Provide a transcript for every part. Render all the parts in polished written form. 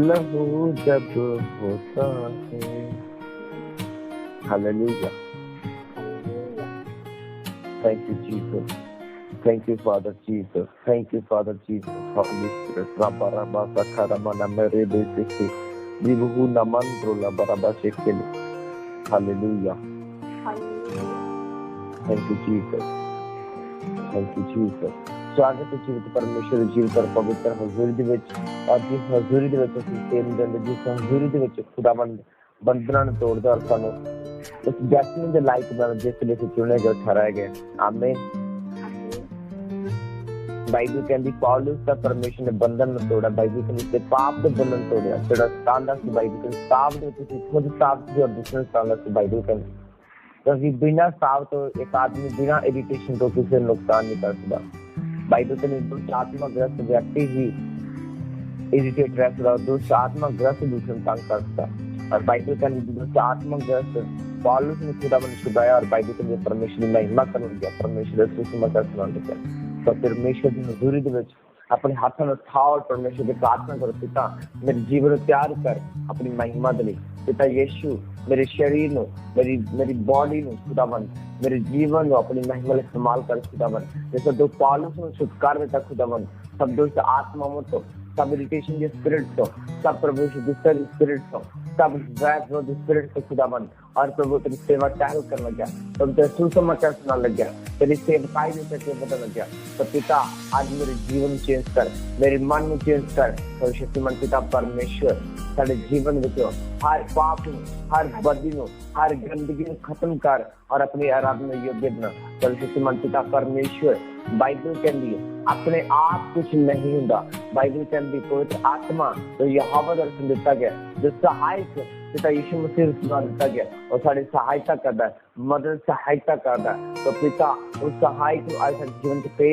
लहू जब होता है। Hallelujah. Thank you, Jesus. Thank you, Father Jesus. Thank you, Father Jesus. Holy Spirit. Rabba rabba sakara mana mere beseke. Dibuhu namandro la baraba shekele. Hallelujah. Thank you, Jesus. Thank you, Jesus. स्वागत है जीवित परमेश्वर जीवित और पवित्र हजूरी ਦੇ ਵਿੱਚ ਔਰ ਜਿਸ ਹਜ਼ੂਰੀ ਦੇ ਵਿੱਚ ਅਸੀਂ ਸੇਮ ਦਿੰਦੇ ਜਿਸ ਹਜ਼ੂਰੀ ਦੇ ਵਿੱਚ ਖੁਦਾਵੰਦ ਬੰਧਨਾਂ ਨੂੰ ਤੋੜਦਾ ਔਰ ਸਾਨੂੰ ਉਸ ਡੈਸਟੀਨੀ ਦੇ ਲਾਇਕ ਬਣਨ ਜਿਸ ਲਈ ਅਸੀਂ ਚੁਣੇ ਗਏ ਠਹਿਰਾਏ ਗਏ। ਆਮੀਨ। ਬਾਈਬਲ ਕਹਿੰਦੀ ਪੌਲੁਸ ਦਾ ਪਰਮੇਸ਼ਰ ਨੇ ਬੰਧਨ ਨੂੰ ਤੋੜਾ। ਬਾਈਬਲ ਕਹਿੰਦੀ ਤੇ ਪਾਪ ਦੇ ਬੰਧਨ ਤੋੜਿਆ। ਜਿਹੜਾ ਸਤਾਨ ਦਾ ਸੀ ਬਾਈਬਲ ਕਹਿੰਦੀ ਸਾਫ ਦੇ ਵਿੱਚ ਖੁਦ ਸਾਫ ਸੀ ਔਰ ਦੂਸਰੇ ਸਤਾਨ ਦਾ ਸੀ ਬਾਈਬਲ ਕਹਿੰਦੀ ਕਿਉਂਕਿ ਬਿਨਾਂ ਸਾਫ ਤੋਂ ਇੱਕ ਆਦਮੀ ਬਿਨਾਂ ਇਰੀਟੇਸ਼ਨ ਤੋਂ ਕਿਸੇ ਨੂੰ ਨੁਕਸਾਨ ਨਹੀਂ ਕਰ ਸਕਦਾ। बाइबल के दुष्ट आत्मा ग्रस्त व्यक्ति ही इरिटेट रह सकता, दुष्ट आत्मा ग्रस्त दूसरे तंग कर सकता। और बाइबल का दुष्ट आत्मा ग्रस्त पौलुस ने खुदावन छुड़ाया और बाइबल के परमेश्वर की महिमा करने लगा, परमेश्वर की सुसमाचार सुनाने लगा। तो परमेश्वर की हजूरी दे विच अपने हाथों में उठाओ और परमेश्वर की प्रार्थना करो, पिता मेरे जीवन को तैयार कर अपनी महिमा दे। पिता यीशु मेरे शरीर नो मेरी बॉडी नो खुदावन मेरे जीवन को अपनी महिमा में इस्तेमाल कर खुदावन। जैसे दो पौलुस ने छुटकारा देता खुदावन सब दोस्त आत्माओं तो सब इरिटेशन के स्पिरिट तो सब प्रभु दुष्ट स्पिरिट तो सब ड्रैग रो स्पिरिट तो खुदावन और प्रभु तेरी सेवा टहल करने लग गया, तुम तेरे सुसमाचार सुनाने लग गया, तेरी सेवकाई में से बदलने लग गया। तो पिता आज मेरे जीवन चेंज कर, मेरे मन में चेंज कर। तो शक्तिमान पिता परमेश्वर सारे जीवन में हर पाप हर बदी हर गंदगी खत्म कर और अपनी आराधना योग्य बना। तो शक्तिमान पिता परमेश्वर बाइबल कहती है अपने आप कुछ नहीं होता। बाइबल कहती पवित्र आत्मा तो यहोवा दर्शन दिता गया जो सहायक पिता यीशु मसीह द्वारा दिता गया और सारी सहायता करता है, मदद सहायता करता है। तो पिता उस सहायक को आज जीवन के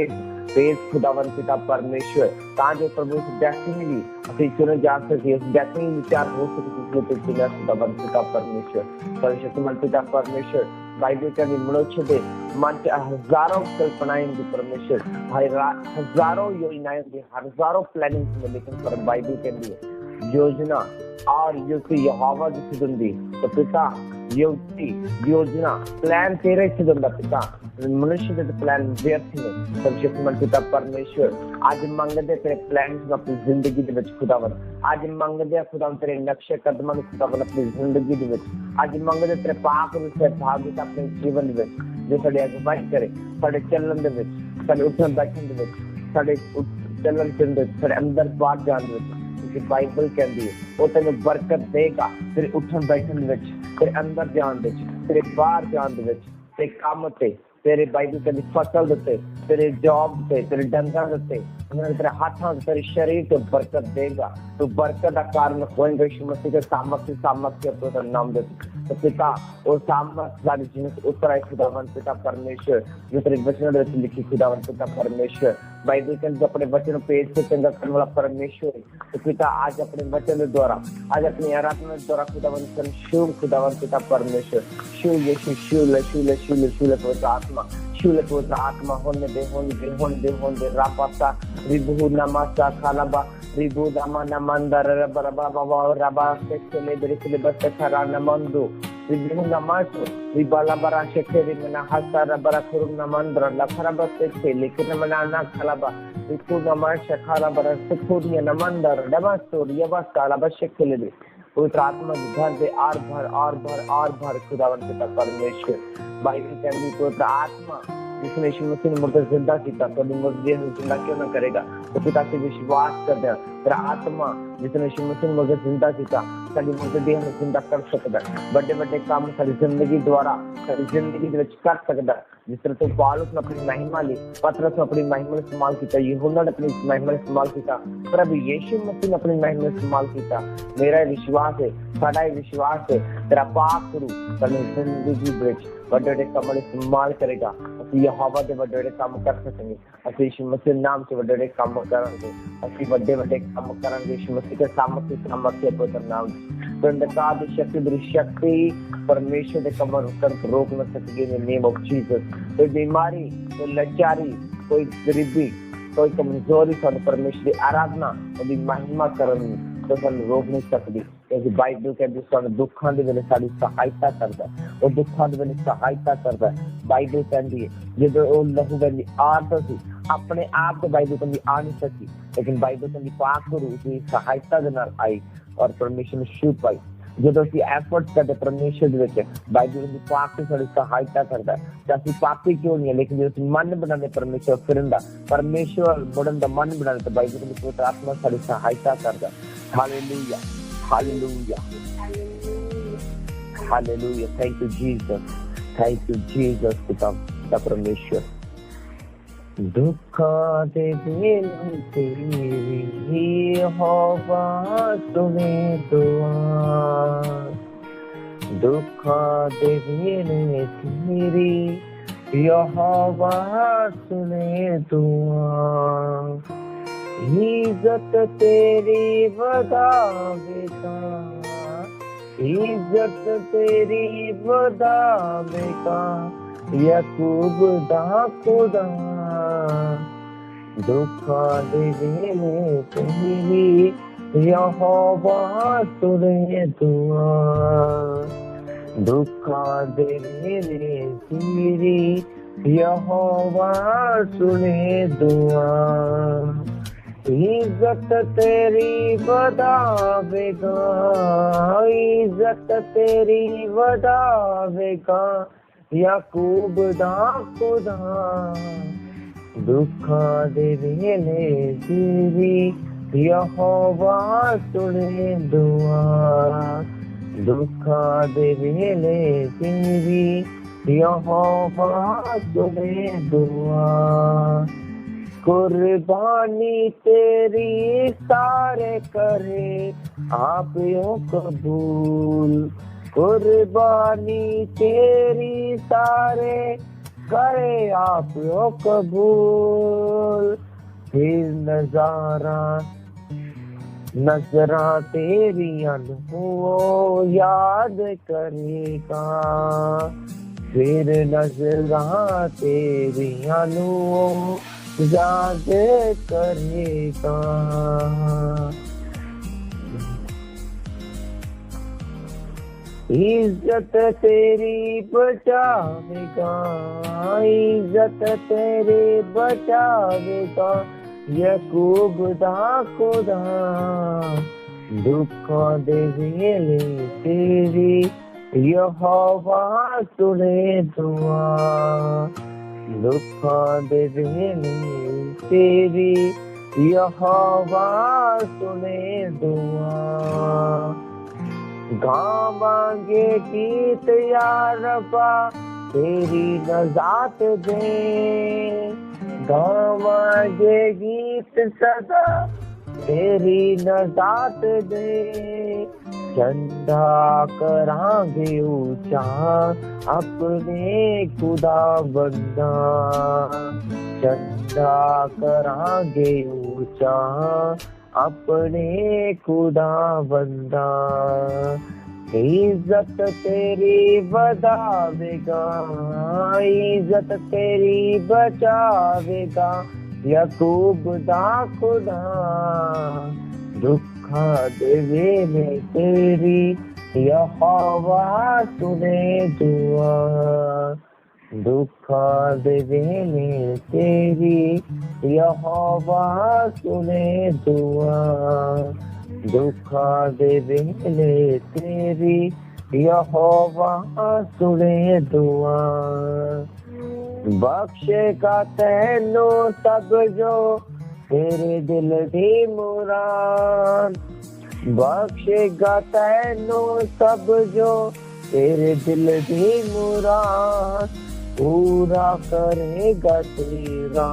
पेश खुदावन पिता परमेश्वर ताकि प्रभु उस डेस्टिनी भी ਅਸੀਂ ਚੁਣੇ ਜਾ ਸਕੇ, ਉਸ ਡੈਸਟੀਨੀ ਵਿਚਾਰ ਹੋ ਸਕੇ ਜਿਸ ਵਿੱਚ ਚੁਣਿਆ ਖੁਦਾਵੰਦ ਪਿਤਾ परमेश्वर। परमेश्वर पिता परमेश्वर बाइबल का मनुष्य दे मन के हजारों कल्पनाएं भी परमेश्वर हजारों योजनाएं भी हजारों प्लानिंग में, लेकिन पर बाइबल के लिए योजना और युक्ति यहोवा की सुगंधी। तो पिता युक्ति योजना प्लान तेरे से दंदा पिता मनुष्य के प्लान व्यर्थ में। सर्वशक्तिमान पिता परमेश्वर आज मंगदे तेरे प्लान अपनी जिंदगी दे विच खुदावन, आज मंगदे खुदावन तेरे नक्शे कदमां नूं खुदावन अपनी जिंदगी दे विच, आज मंगदे तेरे पाक रूप से भाग अपने जीवन दे विच जो साडे अगुवाई करे, साडे चलन दे विच, साडे उठन बैठन दे विच, साडे चलन फिरन दे साडे अंदर बाहर जान दे विच। बाइबल कहती है वो तेन बरकत देगा तेरे उठन बैठन विच, तेरे अंदर जान विच, तेरे बाहर जान विच, तेरे काम ते, तेरे बाइबल कहती फसल देते, तेरे जॉब ते, तेरे डंगर देते, तेरे हाथों तेरे शरीर से बरकत देगा। तो बरकत का कारण होएगा यीशु मसीह के सामर्थ्य अपना नाम देते। तो पिता और सामर्थ्य सारी जिन्हें उत्तराई खुदावन पिता परमेश्वर जो तेरे वचन में लिखी खुदावन पिता परमेश्वर बाइबल के अंदर अपने वचन पेश से चंगा करने वाला परमेश्वर। तो पिता आज अपने वचन द्वारा आज अपनी आराधना द्वारा खुदावन कर शिव खुदावन पिता परमेश्वर शिव यीशु शिव पवित्र आत्मा शिव पवित्र आत्मा होने दे रापासा रिबु नमस्ता खालाबा रिबु दामा नमंदर रबा बाबा रबा से ले बेरे बस खरा नमंदो रिबु नमस्ता रिबाला बरा शेखेरी मना हसा रबरा खुरुम नमंदर लखरा बस से लेकिन मना ना खालाबा रिबु नमस्ता खाला बरा सुखुरिया नमंदर नमस्तोर यबस काला बस शेखेले दे पवित्र आत्मा घर दे आर भर खुदावन पिता परमेश्वर। बाइबल कहती पवित्र आत्मा जिसने यीशु मसीह ने मुर्दे जिंदा किया तो मुर्दे जिंदा क्यों न करेगा। तो पिता से विश्वास कर दे तेरा आत्मा जिसने यीशु मसीह ने मुर्दे जिंदा किया साडी मुर्दे में जिंदा कर सकता है, बड़े काम सारी जिंदगी द्वारा सारी जिंदगी दे विच कर सकता है। जिस तरह तो पौलुस ने अपनी महिमा ली, पतरस ने अपनी महिमा इस्तेमाल किया, यूहन्ना ने अपनी महिमा इस्तेमाल किया, प्रभु यीशु मसीह ने अपनी महिमा इस्तेमाल किया। मेरा विश्वास है साडा विश्वास है तेरा पाक गुरु अपनी जिंदगी विच बड़े कमल इस्तेमाल करेगा। असि यहोवा दे बड़े काम कर सकेंगे, असि यीशु मसीह नाम से बड़े काम करेंगे, असि बड़े काम करेंगे यीशु मसीह के सामर्थ्य पवित्र नाम। तो अंधकार की शक्ति परमेश्वर के कमर रोक न सकेगी इन नेम ऑफ जीसस। कोई बीमारी कोई लाचारी कोई गरीबी कोई कमजोरी परमेश्वर की आराधना और महिमा करनी तो सानू रोक नहीं सकती, क्योंकि बाइबल कहती सानू दुखां दे वेले साडी सहायता करदा, वो दुखां दे वेले सहायता करदा। बाइबल कहती है जो वो लहू कहती आत सी अपने आप तो बाइबल कहती आ नहीं सकी, लेकिन बाइबल कहती पाक रूह की सहायता दे नाल आई और परमेश्वर ने छूट पाई। जो ਅਸੀਂ एफर्ट्स करते परमेश्वर ਦੇ ਵਿੱਚ ਬਾਈਬਲ ਦੀ ਪਾਕ ਤੇ ਸਾਡੀ ਸਹਾਇਤਾ ਕਰਦਾ ਹੈ ਤਾਂ ਅਸੀਂ ਪਾਪੀ ਕਿਉਂ ਨਹੀਂ, ਲੇਕਿਨ ਜੇ ਅਸੀਂ ਮਨ ਬਣਾਉਂਦੇ परमेश्वर ਫਿਰਨ ਦਾ, परमेश्वर ਮੁੜਨ ਦਾ ਮਨ ਬਣਾਉਂਦੇ ਤਾਂ ਬਾਈਬਲ ਦੀ ਪਵਿੱਤਰ ਆਤਮਾ ਸਾਡੀ ਸਹਾਇਤਾ ਕਰਦਾ। Hallelujah hallelujah hallelujah. Thank you Jesus ਪਿਤਾ परमेश्वर। दुखा दे वेले तेरी यहोवा सुने दुआ, दुखा दे वेले तेरी यहोवा सुने दुआ, इज्जत तेरी वधावेगा, इज्जत तेरी वधावेगा याकूब दा खुदा, दुखा दे वेले तेरी यहोवा सुने दुआ, दुखा दे वेले तेरी यहोवा सुने दुआ, इज्जत तेरी वधावेगा, इज्जत तेरी वधावेगा याकूब दा खुदा, दुखा दे वेले तेरी यहोवा सुने दुआ, दुखा दे वेले तेरी यहोवा सुने दुआ, कुर्बानी तेरी सारे करे आप यो कबूल, कुर्बानी तेरी सारे करे आप यो कबूल, फिर नजरा तेरी अनहो याद करेगा, फिर नजरा तेरी अनहो याद करेगा, इज्जत तेरी बचावेगा, इज्जत तेरी बचावेगा याकूब दा खुदा, दुखा दे वेले तेरी यहोवा सुने दुआ, दुखा दे वेले तेरी यहोवा सुने दुआ, गावांगे गीत या रब्बा तेरी नजात दे, गावांगे गीत सदा तेरी नजात दे, चंदा करांगे ऊंचा अपने खुदा बंदा, चंदा करांगे ऊंचा अपने खुदा बंदा, इज्जत तेरी बधावेगा, इज्जत तेरी बचावेगा याकूब दा खुदा, दुखा दे वेले तेरी यहोवा सुने दुआ, दुखा दे वेले तेरी यहोवा सुने दुआ, दुखा दे वेले तेरी यहोवा सुने दुआ, बख्शेगा तैनू सब जो तेरे दिल दी मुराद, बख्शेगा तैनू सब जो तेरे दिल दी मुराद, पूरा करेगा तेरा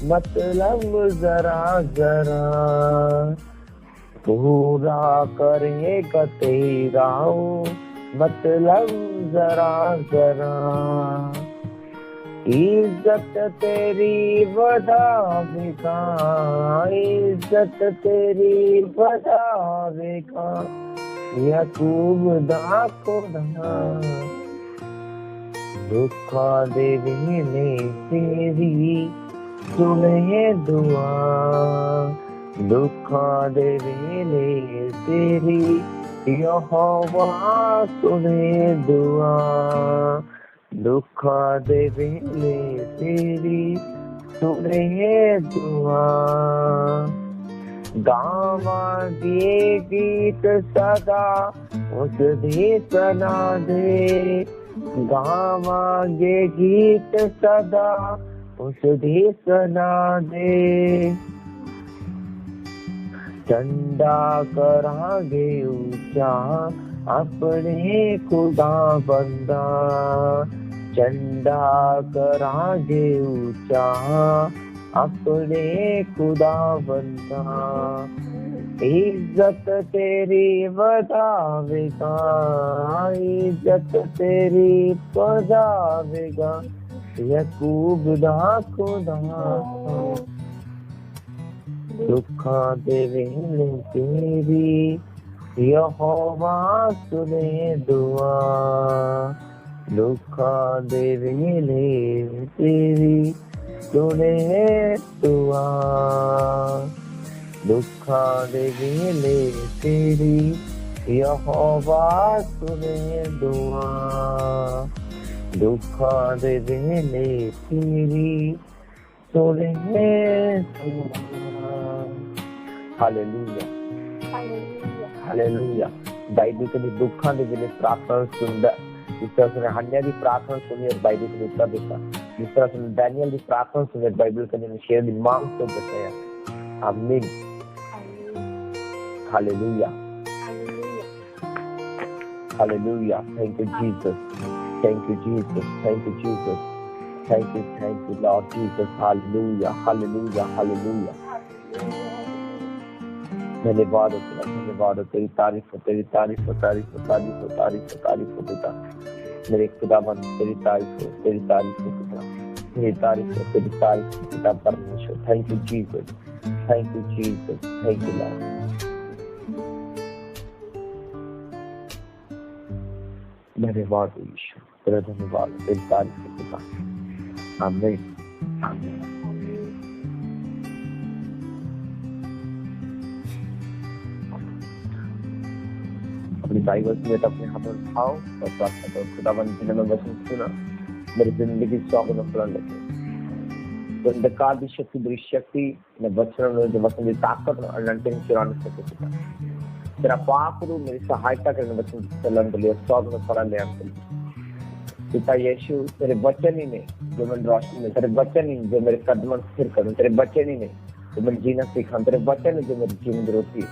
मतलब जरा जरा, पूरा करेगा तेरा मतलब जरा जरा, इज्जत तेरी बढ़ावेगा, इज्जत तेरी बढ़ावेगा याकूब दा खुदा, दुखा दे वेले तेरी सुने दुआ, दुखों दे वेले तेरी यहोवा सुने दुआ, दुखों दे वेले तेरी सुने दुआ। गावांगे गीत सदा उस दी सना दे, गावांगे गीत सदा उस दी सना दे। चंदा करांगे ऊंचा अपने खुदा बंदा, चंदा करांगे ऊंचा अपने खुदा बंदा। इज्जत तेरी बधावेगा, इज्जत तेरी बधावेगा याकूब दा खुदा। दुखा दे वेले तेरी यहोवा सुने दुआ, दुखा दे वेले तेरी सुने दुआ, दुखा दे वेले तेरी यहोवा सुने दुआ, दुखा दे वेले तेरी सुने दुआ। Hallelujah, hallelujah. बाइबल के दुखा दे वेले प्रार्थना सुनदा, जिस तरह से हन्या की प्रार्थना सुनी और बाइबल के उत्तर देता, जिस तरह से दानियल की प्रार्थना सुनी और बाइबल के ने शेर दी मांग तो बताया। आमीन, hallelujah, hallelujah. Thank you Jesus, thank you Jesus, thank you Jesus, thank you Lord Jesus. Hallelujah, hallelujah, hallelujah. धन्यवाद हो तेरा, धन्यवाद हो, तेरी तारीफ हो, तेरी तारीफ हो, तारीफ हो, तारीफ हो, तारीफ हो, तारीफ हो पिता मेरे खुदाबंद, तेरी तारीफ हो, तेरी तारीफ हो पिता, तेरी तारीफ हो, तेरी तारीफ हो पिता परमेश्वर। Thank you Jesus, thank you Jesus, thank you Lord. धन्यवाद हो यीशु, तेरा धन्यवाद, तेरी तारीफ हो पिता। आमीन, आमीन। अपनी बाइबल में अपने हाथ में उठाओ और प्रार्थना करो। खुदावंद जी ने मैं वचन सुना, मेरी जिंदगी 100 गुना फलन लगे। तो अंधकार की शक्ति, बुरी शक्ति ने वचन में जो वचन की ताकत और अनंत चुराने सके पिता। तेरा पाक रूप मेरी सहायता करने वचन चलन के लिए 100 गुना फलन ले आने पिता यीशु। तेरे वचन ही ने जो मैं रोशनी में, तेरे वचन ही जो मेरे कदम स्थिर करूं, तेरे वचन ही ने जो मैं जीना सिखाऊं, तेरे वचन ही जो मेरी जीवन की रोटी,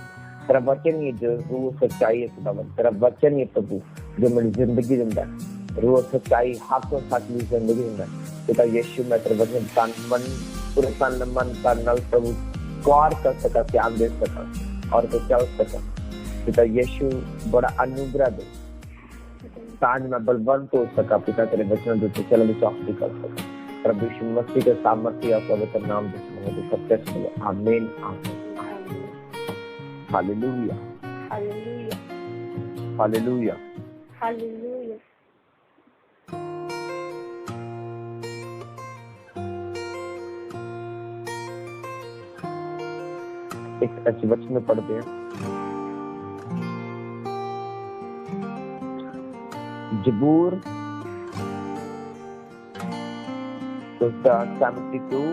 तेरा वचन ही जो रूह सच्चाई है खुदावंद, तेरा वचन ही प्रभु जो मेरी जिंदगी जिंदा है, रूह सच्चाई हक और सच की जिंदगी जिंदा है पिता यीशु। मैं तेरे वचन तन मन पूरे तन मन का नल प्रभु गौर कर सका, ध्यान दे सका और तो चल सका पिता यीशु। बड़ा अनुग्रह दे ताज में बलवंत हो सका पिता, तेरे वचन जो चलन चौकसी कर सका प्रभु यीशु मसीह के सामर्थ्य और पवित्र नाम से सत्य। आमीन, आमीन। Hallelujah, hallelujah, hallelujah, hallelujah. एक अच्छे वचन में पढ़ते हैं, जबूर 72,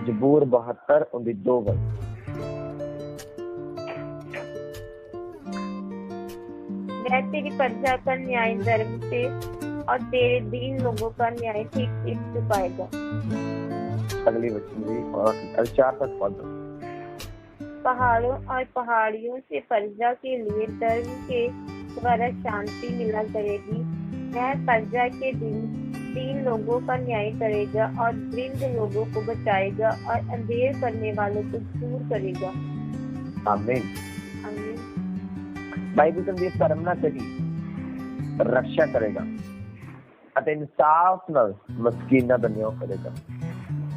जबूर 72 उनकी 2 वर्ष। मैं तेरी प्रजा का न्याय धर्म से और तेरे दीन लोगों का न्याय ठीक ठीक चुकाएगा। अगली वचन भी और 4 तक पढ़ो। पहाड़ों और पहाड़ियों से प्रजा के लिए धर्म के द्वारा शांति मिला करेगी। वह प्रजा के दीन लोगों का न्याय करेगा और वृद्ध लोगों को बचाएगा और अंधेर करने वालों को दूर करेगा। आमीन, आमीन। बाइबल संदेश करना करी रक्षा करेगा अते इंसाफ नाल मस्कीनां दा न्याय करेगा।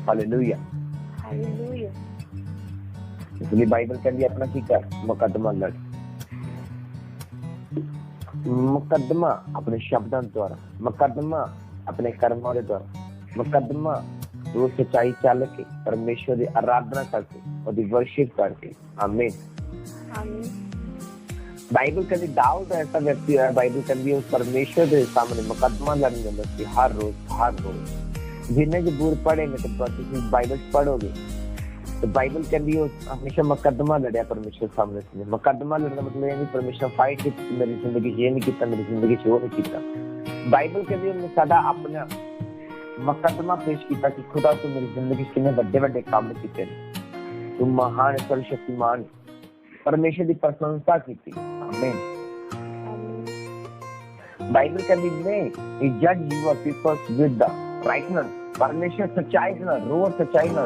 Hallelujah, hallelujah. इसलिए बाइबल कहती है अपना की कर मुकदमा लड़, मुकदमा अपने शब्दों द्वारा, मुकदमा अपने कर्मों के द्वारा, मुकदमा वो सच्चाई चल के परमेश्वर की आराधना करके और वर्शिप करके। आमीन। बाइबल कहती दाऊद ऐसा व्यक्ति है, बाइबल कहती उस परमेश्वर के सामने मुकदमा लड़ने लगती हर रोज। जिन्हें जो बुर पढ़ेंगे तो बाइबल पढ़ोगे तो बाइबल कहती है हमेशा मुकदमा लड़िया परमेश्वर सामने से। मुकदमा लड़ना मतलब ये नहीं परमेश्वर फाइट की मेरी जिंदगी ये नहीं किया, मेरी जिंदगी वो नहीं किया। बाइबल कहती है साडा अपना मुकदमा पेश किया कि खुदा तू मेरी जिंदगी कितने बड़े बड़े काम किए, तू महान सर्वशक्तिमान, परमेश्वर की प्रशंसा की। आमीन। बाइबल कहती नहीं जज your peoples with the rightness. परमेश्वर सच्चाई ना रोज सच्चाई ना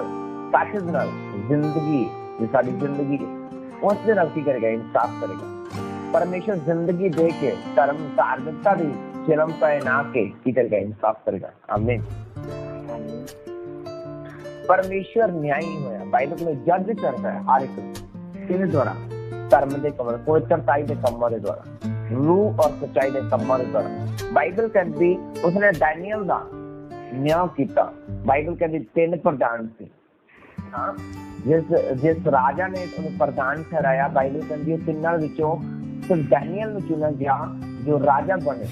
साथ ना जिंदगी जो सारी जिंदगी उससे नफी करेगा, इंसाफ करेगा। परमेश्वर जिंदगी दे के धर्म धार्मिकता दी चिलम पहना के की करेगा, इंसाफ करेगा। आमीन। परमेश्वर न्यायी होया, बाइबल में जज करता है हर एक किस द्वारा धर्म के कम पवित्रताई के कमों के द्वारा, रूह और सच्चाई के कमों के द्वारा। बाइबल कहती उसने डैनियल का न्याय किया। बाइबल कहती 3 प्रधान से जिस राजा ने उन्हें प्रधान ठहराया, बाइबल कहती तिना विचों सिर्फ डैनियल ने चुना गया जो राजा बने।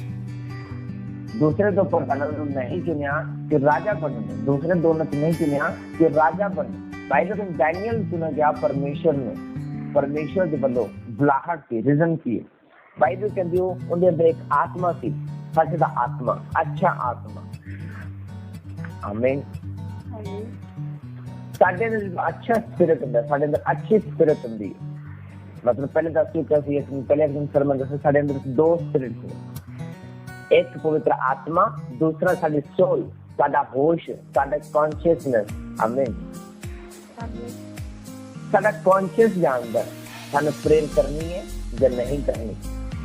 दूसरे 2 प्रधानों ने नहीं चुनिया कि राजा बने, दूसरे 2 ने नहीं चुनिया कि राजा बने। बाइबल में डैनियल चुना गया परमेश्वर ने, परमेश्वर के बल्लों बुलाहट की रिजन की। बाइबल कहती उनके अंदर एक आत्मा थी, सच का आत्मा, अच्छा आत्मा। आमीन। साडे अंदर अच्छा स्पिरिट होता है, साडे अंदर अच्छी स्पिरिट होती है। मतलब पहले दस पहले एक दिन सरमन दस साडे अंदर 2 स्पिरिट थे, एक पवित्र आत्मा, दूसरा साडी सोल, साडा होश, साडा कॉन्शियसनेस। आमीन। साडा कॉन्शियस जानता है सानू प्रेयर करनी है या नहीं करनी,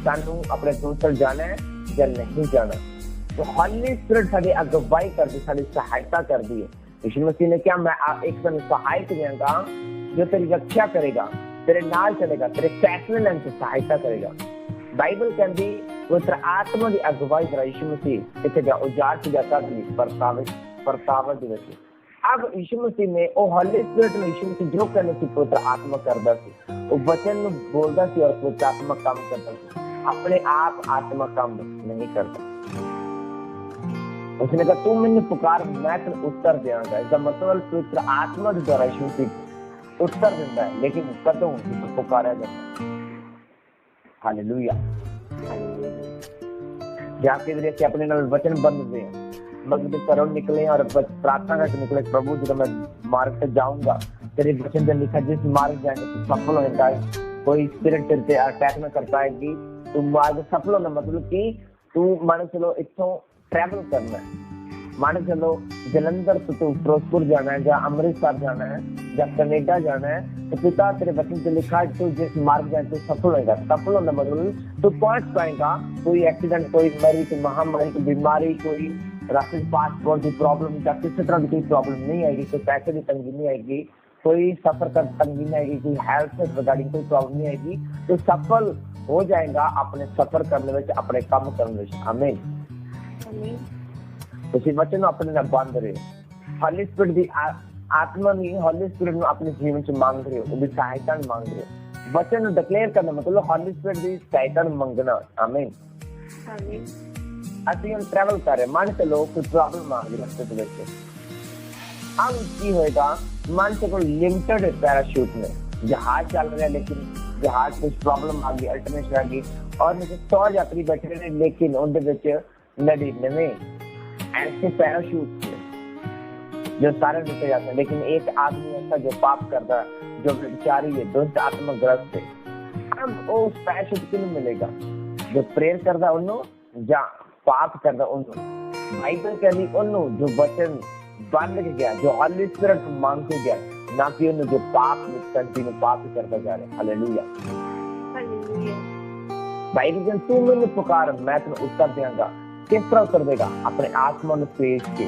सानू अपने दूसर जाना है या नहीं जाना। तो हॉली स्पिरिट साडी अगुवाई करती, साडी सहायता करती है। यीशु मसीह ने क्या मैं एक सहायक देगा जो तेरी रक्षा करेगा, तेरे नाल चलेगा, तेरे फैसले लेने की सहायता करेगा। बाइबल कहती पवित्र आत्मा की अगुवाई करा यीशु मसीह इतने जा उजाड़ से जाता परतावत दिवस। अब यीशु मसीह ने वो हॉली स्पिरिट में यीशु मसीह जो करने की पवित्र आत्मा करता सी, वो वचन बोलता सी और पवित्र आत्मा काम करता सी, अपने आप आत्मा काम नहीं करता। उसने कहा तू मैंने पुकार मैं तेरे उत्तर देंगा। इसका मतलब पवित्र आत्मा के द्वारा यीशु मसीह उत्तर देता है, लेकिन कदों पुकारा जाता है। हालेलुया। जाके भी अपने नाल वचन बंद दे मगर करो निकले और प्रार्थना करके निकले, प्रभु जब मैं मार्ग से जाऊंगा तेरे वचन में लिखा जिस मार्ग जाने से सफल होता है, कोई स्पिरिट तेरे पे अटैक न कर पाएगी, तू मार्ग सफल होना। मतलब कि तू मान चलो इथों ट्रैवल करना है, मान चलो जलंधर से तू फिरोजपुर जाना है, या अमृतसर जाना है, या कनेडा जाना है, तो पिता तेरे वचन से लिखा है तू जिस मार्ग जाए तू सफल होगा। सफल होना मतलब तू पहुंच पाएगा। कोई एक्सीडेंट, कोई मरी, कोई महामारी, कोई बीमारी, कोई रास्ते पासपोर्ट की प्रॉब्लम या किसी तरह की कोई प्रॉब्लम नहीं आएगी, कोई पैसे की तंगी नहीं आएगी, कोई सफर का तंगी नहीं आएगी, कोई हेल्थ से रिगार्डिंग कोई प्रॉब्लम नहीं आएगी। तो सफल हो जाएगा अपने सफर करने में, अपने काम करने में। आमीन। उसी वचन अपने ना बंद रहे। हॉली स्पिरिट दी आत्मा नहीं, हॉली स्पिरिट में अपने जीवन से मांग रहे हो, वो भी सहायता मांग रहे हो। वचन डिक्लेयर करना मतलब हॉली स्पिरिट दी सहायता मांगना। आमीन। ਅਸੀਂ ਹੁਣ ट्रैवल कर रहे, मान चलो कोई प्रॉब्लम आ गई रास्ते में, अब की होएगा मान से कोई लिमिटेड पैराशूट में जहाज चल रहा है, लेकिन जहाज कुछ प्रॉब्लम आ गई, अल्टरनेशन आ गई और नीचे 100 यात्री बैठे रहे, लेकिन उनके विच 99 ऐसे पैराशूट जो सारे नीचे जाते हैं, लेकिन एक आदमी ऐसा जो पाप करता है, जो बेचारी है, दुष्ट आत्मग्रस्त है, अब वो पैराशूट किन मिलेगा? जो प्रेयर करता उन्होंने जा पाप करता उन्होंने। बाइबल कहती उन्होंने जो वचन बंद के गया, जो हॉली स्पिरिट मांग के गया, ना कि उन्होंने जो पाप में कंटिन्यू पाप ही करता जा रहा है। हालेलुया। बाइबल कहती तू मैंने पुकार मैं तुम्हें उत्तर देगा। किस तरह उत्तर देगा? अपने आत्मा में पेश के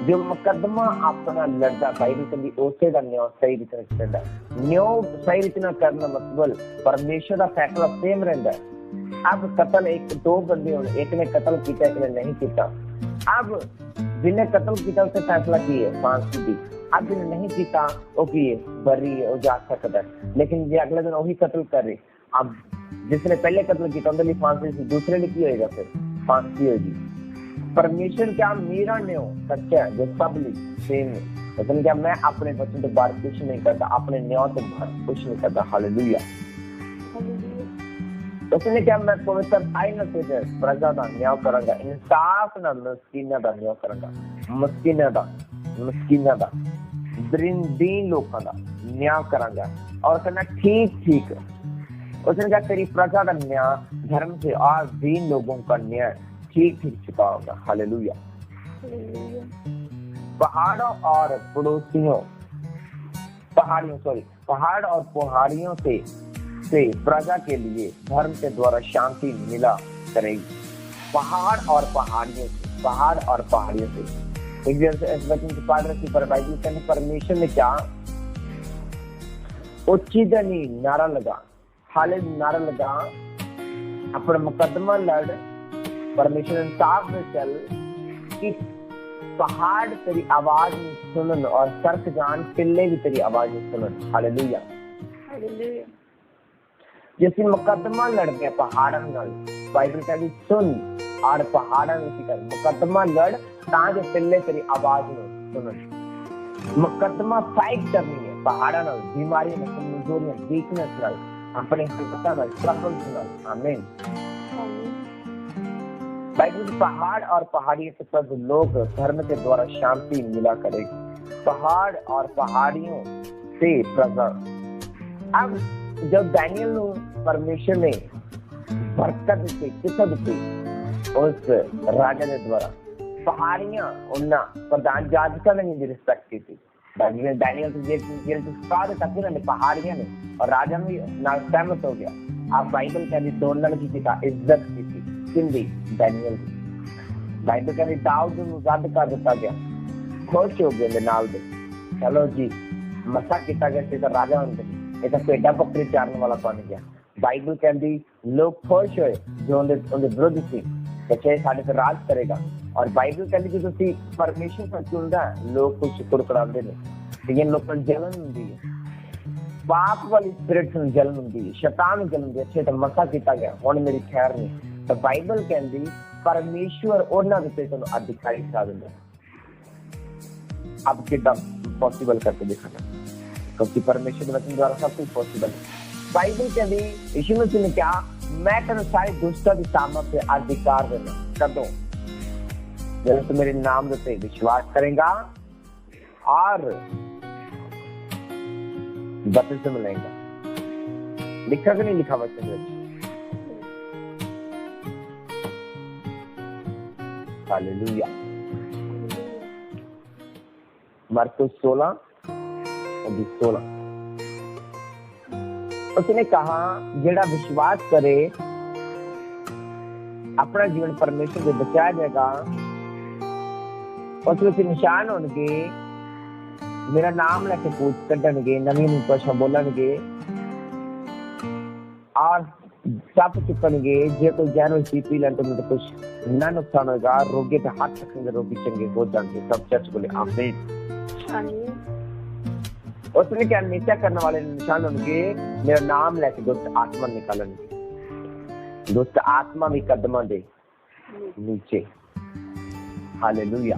जो मुकदमा अपना लड़ता, बाइबल कहती उसे का न्याय सही रीति से करता है। न्याय सही रीति से करना मतलब परमेश्वर का फैसला सेम रहता है। अब कत्ल एक 2 बंदे होने, एक ने कत्ल किया, एक ने नहीं किया। अब जिन्हें कत्ल किया उसने फैसला किया फांसी दी। अब जिन्हें नहीं किया वो किए बरी है, वो जा सकता है, लेकिन जो अगले दिन वही कत्ल करे। अब जिसने पहले कत्ल किया उनके लिए फांसी थी, दूसरे लिए क्या होगा? फिर फांसी होगी। परमेश्वर क्या मेरा न्यो सच्चा है जो सब लिए सेम है, लेकिन क्या मैं अपने बच्चों के बाहर कुछ नहीं करता, अपने न्यो के बाहर कुछ नहीं करता। हालेलुया। उसने क्या मैं पवित्र आईना से प्रजा का न्याय करूंगा, इंसाफ ना मस्कीना का न्याय करूंगा, मस्कीना का दीन लोगों का न्याय करूंगा और कहना ठीक। उसने कहा तेरी प्रजा का न्याय धर्म से और दीन लोगों का न्याय ठीक चुका होगा। हालेलुया। पहाड़ों और पहाड़ियों से प्रजा के लिए धर्म के द्वारा शांति मिला करेगी। पहाड़ और पहाड़ियों से एक जैसे इस वचन की पढ़ रही पर बाइबल कहने परमेश्वर ने क्या उच्चीदनी नारा लगा, नारा लगा अपना मुकदमा लड़, परमेश्वर इंसाफ में चल कि पहाड़ तेरी आवाज में सुनन और सर्क जान पिल्ले भी तेरी आवाज में सुनन। हालेलुया। जैसे मुकदमा लड़ गया पहाड़न नाल, बाइबल कहती सुन और पहाड़न कर मुकदमा लड़ ताकि पिल्ले तेरी आवाज में सुनन। मुकदमा फाइट करनी है पहाड़न नाल, बीमारी में, कमजोरियां, वीकनेस नाल, अपने हिम्मत नाल, ट्रबल्स नाल। आमीन। बाइबल पहाड़ और पहाड़ियों से सब लोग धर्म के द्वारा शांति मिला करेगी। पहाड़ और पहाड़ियों से प्रजा। अब जब दानियल परमेश्वर ने बरकत दी, किसको दी? उस राजा के द्वारा। पहाड़ियां उन्ना प्रधान जाजका ने भी रिस्पेक्ट की थी। दानियल से जेल से तक ने पहाड़ियां ने और राजा भी सहमत हो गया। आप बाइबल कहती दोनों की इज्जत की थी, सिंधी दानियल की। बाइबल कहती दाऊद ਨੂੰ ਰੱਦ ਕਰ ਦਿੱਤਾ ਗਿਆ, खुश हो गए नाल दे, चलो जी मसा किया गया तो राजा होंगे, ये तो भेड़ा बकरी चारने वाला बन गया। बाइबल कहती लोग खुश होए जो उनके विरुद्ध सी, चाहे साढ़े पे राज करेगा। और बाइबल कहती जो तुसी परमेश्वर पर चुनदा लोग कुछ कुड़कुड़ाते हैं, लेकिन लोगों को जलन होती है, पाप वाली स्पिरिट में जलन होती है, शैतान में जलन होती है। अच्छे तो मसा किया गया हुण मेरी खैर नहीं। तो बाइबल कहती परमेश्वर उन्होंने उत्ते तुहानू अधिकारी ठहरा दिंदा। अब कितना पॉसिबल करके दिखाना, क्योंकि परमेश्वर के वचन द्वारा सब कुछ पॉसिबल है। बाइबल कहती यीशु मसीह ने क्या मैं तेरे सारी दुष्टता की सामर्थ पे अधिकार देना। कदों? जब तू मेरे नाम पे विश्वास करेगा और बपतिस्मा लेगा। लिखा कि नहीं लिखा वचन में? हालेलुया। मरकुस 16:16 उसने कहा जेड़ा विश्वास करे अपना जीवन परमेश्वर से बचाया जाएगा, उसके निशान होंगे, मेरा नाम लेके पूछ कढ़नगे, नवीन भाषा बोलणगे और सप चुकणगे। जे कोई जहर सी पी लें तो कुछ ना नुकसान होगा, रोगी पे हाथ रखेंगे रोगी चंगे हो जाएंगे। सब चर्च बोले आमीन। उसने क्या नीचा करने वाले निशान होंगे, मेरा नाम लेके दुष्ट आत्मा निकालेंगे, दुष्ट आत्मा भी कदम दे नीचे। हालेलुया।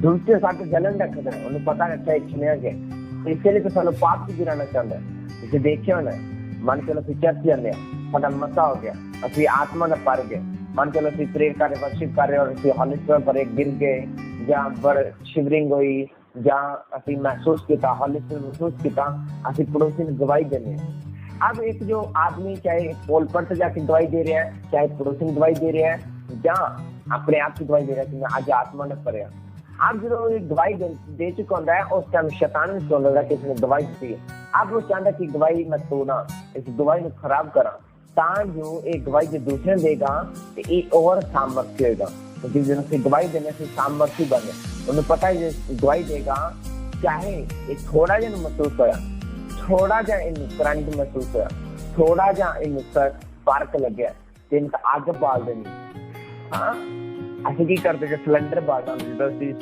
दूसरे साथ जलन रखता है, उन्हें पता रहता है इच्छा है, इसलिए तो सालों पाप की गिराना चाहता है। इसे देखिए होना मन चलो चर्च जाने साडा मसा हो गया, असि आत्मा न पार गए, मन चलो असि प्रेयर कर रहे, वर्शिप कर रहे और असि हॉली स्पिरिट पर एक गिर गए, जहाँ बड़ शिवरिंग हुई, जहाँ असि महसूस किया हॉली स्पिरिट महसूस किया, असि पड़ोसी ने गवाही देने। अब एक जो आदमी चाहे पोलपर से जाके गवाही दे रहा है, चाहे पड़ोसी ने गवाही दे रहा है, जहाँ अपने आप की गवाही दे रहा है कि मैं आज आत्मा न पढ़िया। अब जो गवाही दे चुका होता है उस टाइम शैतान भी सुन रहा है कि इसने गवाही दी है। अब वो चाहता कि गवाही मैं तोड़ा, इस गवाही को खराब करा, ता जो एक गवाही जो दूसरे देगा तो एक और सामर्थ्य होगा, क्योंकि जिनसे गवाही देने से सामर्थ्य बने। उन्हें पता है जो गवाही देगा चाहे एक थोड़ा जन महसूस होया, थोड़ा जा इन करंट महसूस होया, थोड़ा जा इन पार्क लग गया, इनका आग बाल देनी। हाँ ਅਸੀਂ ਕੀ ਕਰਦੇ ਕਿ ਸਿਲੰਡਰ ਬਾਲਣਾ ਜਦੋਂ ਅਸੀਂ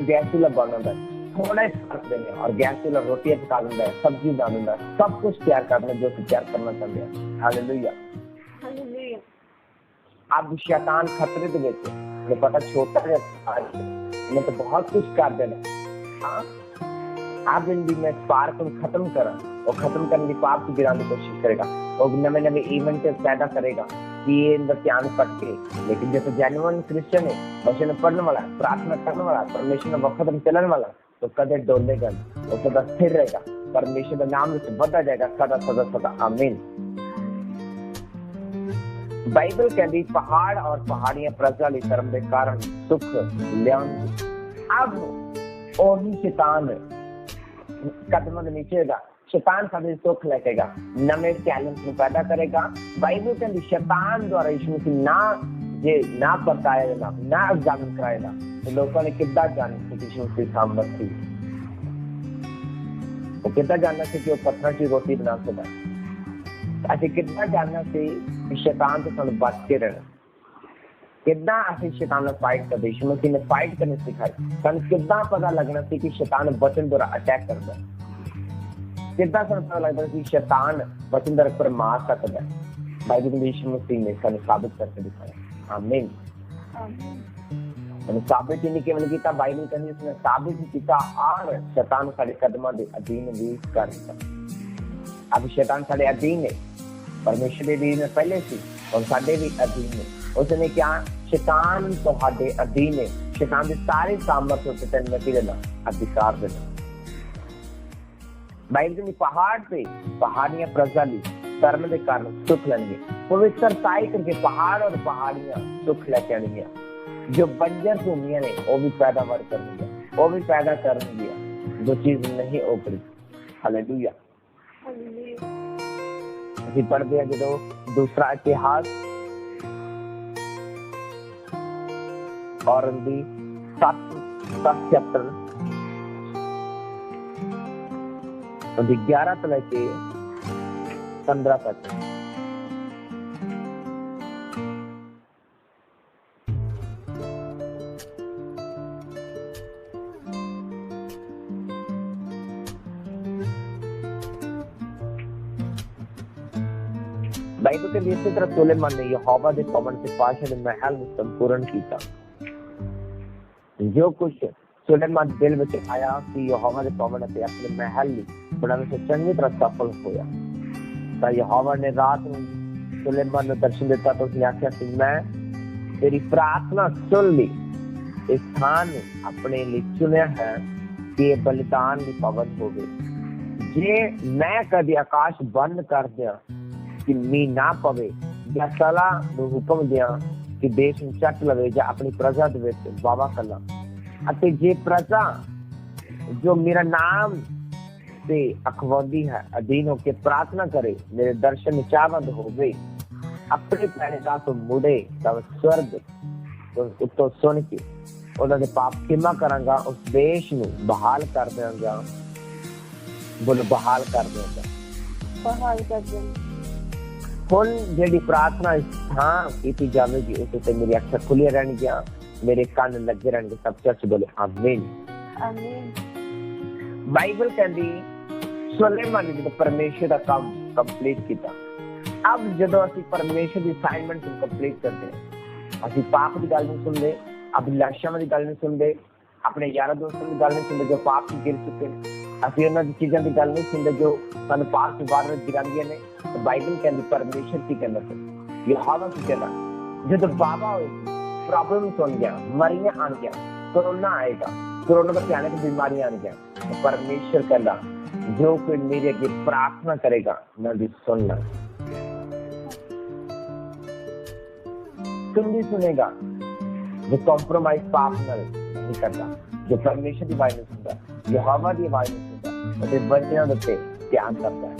ਗੈਸ ਚੁੱਲ੍ਹਾ ਬਾਲਣਾ ਹੁੰਦਾ थोड़ा ही फर्क देने और गैस चूल्हा रोटियां पका देता है, सब्जी बना देता है, सब कुछ तैयार करना जो तैयार करना चाहते हैं। हालेलुया। हालेलुया। अब शैतान खतरे के ਵਿੱਚ ਮੈਨੂੰ ਪਤਾ ਛੋਟਾ ਜਿਹਾ मैं तो बहुत कुछ कर देना। हाँ आप दिन भी मैं स्पार्क को खत्म करा और खत्म करने की पाप को गिराने की कोशिश करेगा और नवे नवे इवेंट पैदा करेगा कि ये इनका ध्यान पटके। लेकिन जैसे जेन्युइन क्रिश्चियन है, वचन पढ़ने वाला, प्रार्थना करने वाला, परमेश्वर के वक्त में चलने वाला तो कदे डोलेगा और सदा स्थिर रहेगा, परमेश्वर का नाम से बढ़ता जाएगा सदा सदा सदा। आमीन। बाइबल कहती पहाड़ और पहाड़ियां प्रजा के कर्म के कारण सुख लियाउंगी। अब ओही शैतान कदम नीचेगा, शैतान साडे सुख लेकेगा, नवे टैलेंट को पैदा करेगा। बाइबल कहती शैतान द्वारा यीशु मसीह ना परताया ना उजागर कराएगा तो लोगों ने कितना जाना कि यीशु मसीह सामर्थ थी, वो कितना जानना सी कि वो पत्थर की रोटी बना सकता है। असं कितना जानना सी कि शैतान से सानू बच के रहना, कितना असं शैतान फाइट करते। यीशु मसीह ने फाइट करने सिखाई। सानू कितना पता लगना सी कि शैतान वचन द्वारा अटैक करता है, कितना सानू पता लगता है कि शैतान वचन द्वारा पर मार सकता है। बाइबल में यीशु मसीह ने सानू साबित करके दिखाया। आमीन। मैंने साबित ही नहीं केवल किया, बाइबल कहती उसने साबित ही किया और शैतान साडे कदमां दे अधीन भी कर दिया। अब शैतान साडे अधीन है, परमेश्वर दे अधीन पहले सी और साडे भी अधीन है। उसने क्या शैतान तुहाडे अधीन है, शैतान दे सारे सामर्थ्य उत्ते तैनूं की देना अधिकार देना। बाइबल कहती पहाड़ पे पहाड़ियां प्रजा ली कर्म के कारण सुख लेंगे। पवित्रताई करके पहाड़ और पहाड़ियां सुख लेके आएंगे। जो बंजर भूमियां ने वो भी पैदावार करेंगे, वो भी पैदा करेंगे जो चीज नहीं उगड़ी। हालेलुया। ਅਸੀਂ ਪੜ੍ਹਦੇ ਹਾਂ ਜਦੋਂ दूसरा इतिहास और ਦੀ 7 ਚੈਪਟਰ ਉਹਦੀ 11 ਤੋਂ ਲੈ ਕੇ 15 तक। बाइबल के इसी तरह सुलेमान ने यहोवा के भवन से बादशाह के महल में संपूर्ण किया। जो कुछ सुलेमान दिल में आया कि यहोवा के भवन से अपने महल में बनाने से चंगी तरह सफल होया। तो यहोवा ने रात में सुलेमान ने दर्शन दिता तो उसने आख्या कि मैं तेरी प्रार्थना सुन ली, इस स्थान अपने लिए चुनिया है कि बलिदान की भवन हो गई। जे मैं कभी आकाश बंद कर दिया कि मीह ना पवे या सला ਨੂੰ ਹੁਕਮ ਦਿਆਂ ਕਿ ਦੇਸ਼ ਨੂੰ ਚੱਕ ਲਵੇ ਜਾਂ ਆਪਣੀ ਪ੍ਰਜਾ ਦੇ ਵਿੱਚ ਵਾਵਾ ਕਰਾਂ ਅਤੇ ਜੇ ਪ੍ਰਜਾ ਜੋ ਮੇਰਾ ਨਾਮ ਤੇ ਅਖਵਾਉਂਦੀ ਹੈ ਅਧੀਨ ਹੋ ਕੇ ਪ੍ਰਾਰਥਨਾ ਕਰੇ, ਮੇਰੇ ਦਰਸ਼ਨ ਚਾਹਵੰਦ ਹੋਵੇ, ਆਪਣੇ ਪੈਰਾਂ ਤੋਂ ਮੁੜੇ ਤਾਂ ਸਵਰਗ ਉੱਤੋਂ ਸੁਣ ਕੇ ਉਹਨਾਂ ਦੇ ਪਾਪ ਖਿਮਾ ਕਰਾਂਗਾ, ਉਸ ਦੇਸ਼ ਨੂੰ ਬਹਾਲ ਕਰ ਦਿਆਂਗਾ। ਬੋਲ ਬਹਾਲ ਕਰ ਦਿਆਂਗਾ, बहाल कर देंगे। ਹੁਣ ਜਿਹੜੀ ਪ੍ਰਾਰਥਨਾ ਥਾਂ ਕੀਤੀ ਜਾਵੇਗੀ ਉਸ ਤੇ ਮੇਰੀ ਅੱਖਾਂ ਖੁੱਲੀਆਂ ਰਹਿਣਗੀਆਂ, ਮੇਰੇ ਕੰਨ ਲੱਗੇ ਰਹਿਣਗੇ। ਸਭ ਚਰਚ ਬੋਲੇ ਆਮੀਨ। आमीन। ਬਾਈਬਲ ਕਹਿੰਦੀ ਸੁਲੇਮਾਨ ਨੇ ਜਦੋਂ ਪਰਮੇਸ਼ਰ ਦਾ ਕੰਮ ਕੰਪਲੀਟ ਕੀਤਾ। ਅਬ ਜਦੋਂ ਅਸੀਂ ਪਰਮੇਸ਼ਰ ਦੀ ਅਸਾਈਨਮੈਂਟ ਨੂੰ ਕੰਪਲੀਟ ਕਰਦੇ ਹਾਂ, ਅਸੀਂ ਪਾਪ ਦੀ ਗੱਲ ਨਹੀਂ ਸੁਣਦੇ, ਅਭਿਲਾਸ਼ਾਵਾਂ ਦੀ ਗੱਲ ਨਹੀਂ ਸੁਣਦੇ, ਆਪਣੇ ਯਾਰਾਂ ਦੋਸਤਾਂ ਦੀ ਗੱਲ ਨਹੀਂ ਸੁਣਦੇ ਜੋ ਪਾਪ ਚ ਗਿਰ ਚੁੱਕੇ ਨੇ, ਅਸੀਂ ਉਹਨਾਂ ਦੀ ਚੀਜ਼ਾਂ ਦੀ ਗੱਲ ਨਹੀਂ ਸੁਣਦੇ ਜੋ ਸਾਨੂੰ ਪਾਪ ਤੋਂ ਬਾਹਰ ਗਿਰਾਉਂਦੀਆਂ ਨੇ। बाइबल कहती परमेश्वर की कहना से यहोवा की कहना जब बाबा होए प्रॉब्लम सुन गया, मरीया आन गया, कोरोना आएगा, कोरोना का भयानक बीमारियां आन गया, तो परमेश्वर कहना जो कोई मेरे अगे प्रार्थना करेगा मैं भी सुनना। तुम भी सुनेगा जो कॉम्प्रोमाइज पाप नहीं करता, जो परमेश्वर की आवाज नहीं सुनता, यहोवा की आवाज नहीं सुनता, अपने बच्चों के ध्यान करता है।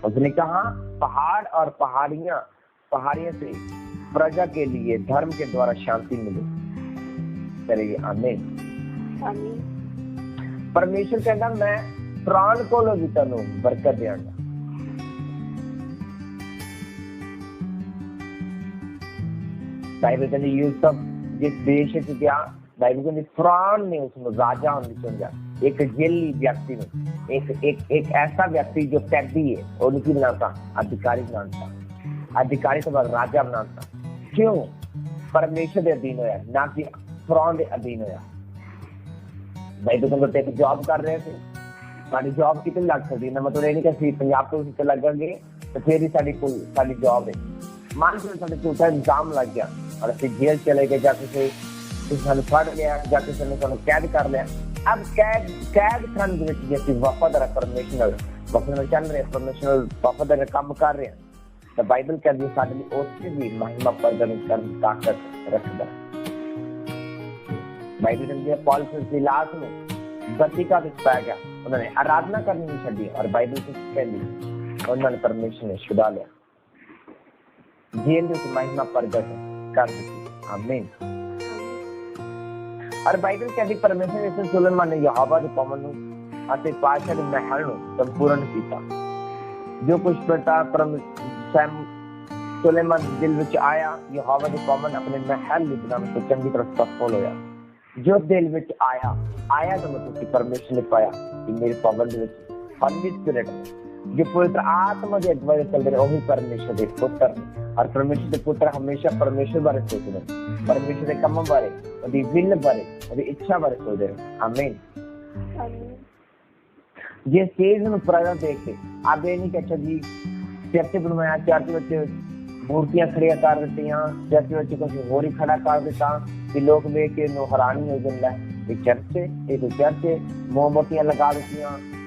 उसने कहा पहाड़ और पहाड़ियां से प्रजा के लिए धर्म के द्वारा शांति मिले करेगी। आमीन। परमेश्वर कहता मैं प्राण को भी तेनों बरकत देंगा। बाइबल कहती यूसुफ जिस देश च गया, बाइबल कहती फिरौन ने उसको राजा होने चुनिया। एक जेली व्यक्ति ने, एक ऐसा व्यक्ति जो कैदी है, और उनकी बनाता अधिकारी बनाता, अधिकारी तो बाद राजा बनाता। क्यों? परमेश्वर के अधीन होया, ना कि फिरौन के अधीन होया। बाइबल कहते एक जॉब कर रहे थे, साड़ी जॉब कितनी लग सकती है, मतलब ये नहीं कि पंजाब तो उसे लगेंगे तो फिर ही साड़ी जॉब है। मान लो साढ़े झूठा इल्जाम लग गया और असं जेल चले गए, जाके से फड़ लिया, जाके कैद कर लिया। अब कैद खाने जैसे वफादार परमेश्वर चल रहे, परमेश्वर वफादार काम कर रहे हैं, तो बाइबल कहती है साडे लिए उससे भी महिमा प्रदान करने ताकत रखता। बाइबल कहती है पौलुस सिलास ने बतिका विच पै गया, उन्होंने आराधना करनी नहीं छड़ी, और बाइबल कहती उन्होंने परमेश्वर ने छुड़ा लिया, जेल में महिमा प्रगट कर दी। आमीन। और बाइबल कहती परमेश्वर ने सुलेमान ने यहोवा के भवन नूं अते पातशाह दे महल नूं संपूर्ण कीता। जो कुछ प्रता सुलेमान दिल विच आया, यहोवा के भवन अपने महल बनाने तो चंगी तरह सफल होया। जो दिल विच आया तो मतलब कि परमेश्वर ने पाया कि मेरे भवन दे विच होली स्पिरिट जो पवित्र आत्मा के अगुवाई चलते रहे, वही परमेश्वर के पुत्र। और परमेश्वर के पुत्र हमेशा परमेश्वर बारे सोचते हैं, परमेश्वर के काम बारे, उसकी विल बारे, उसकी इच्छा बारे सोचते हैं। आमीन। ये चीज में प्रगट देखते अब ये नहीं कि जी चर्च बनवाया, चर्च में मूर्तियां खड़िया कर दी, चर्च में कुछ होर ही खड़ा कर दिता कि लोग वेख के हैरानी हो जाता है। चर्च है, तो चर्च है, मोमबत्तियां लगा दी,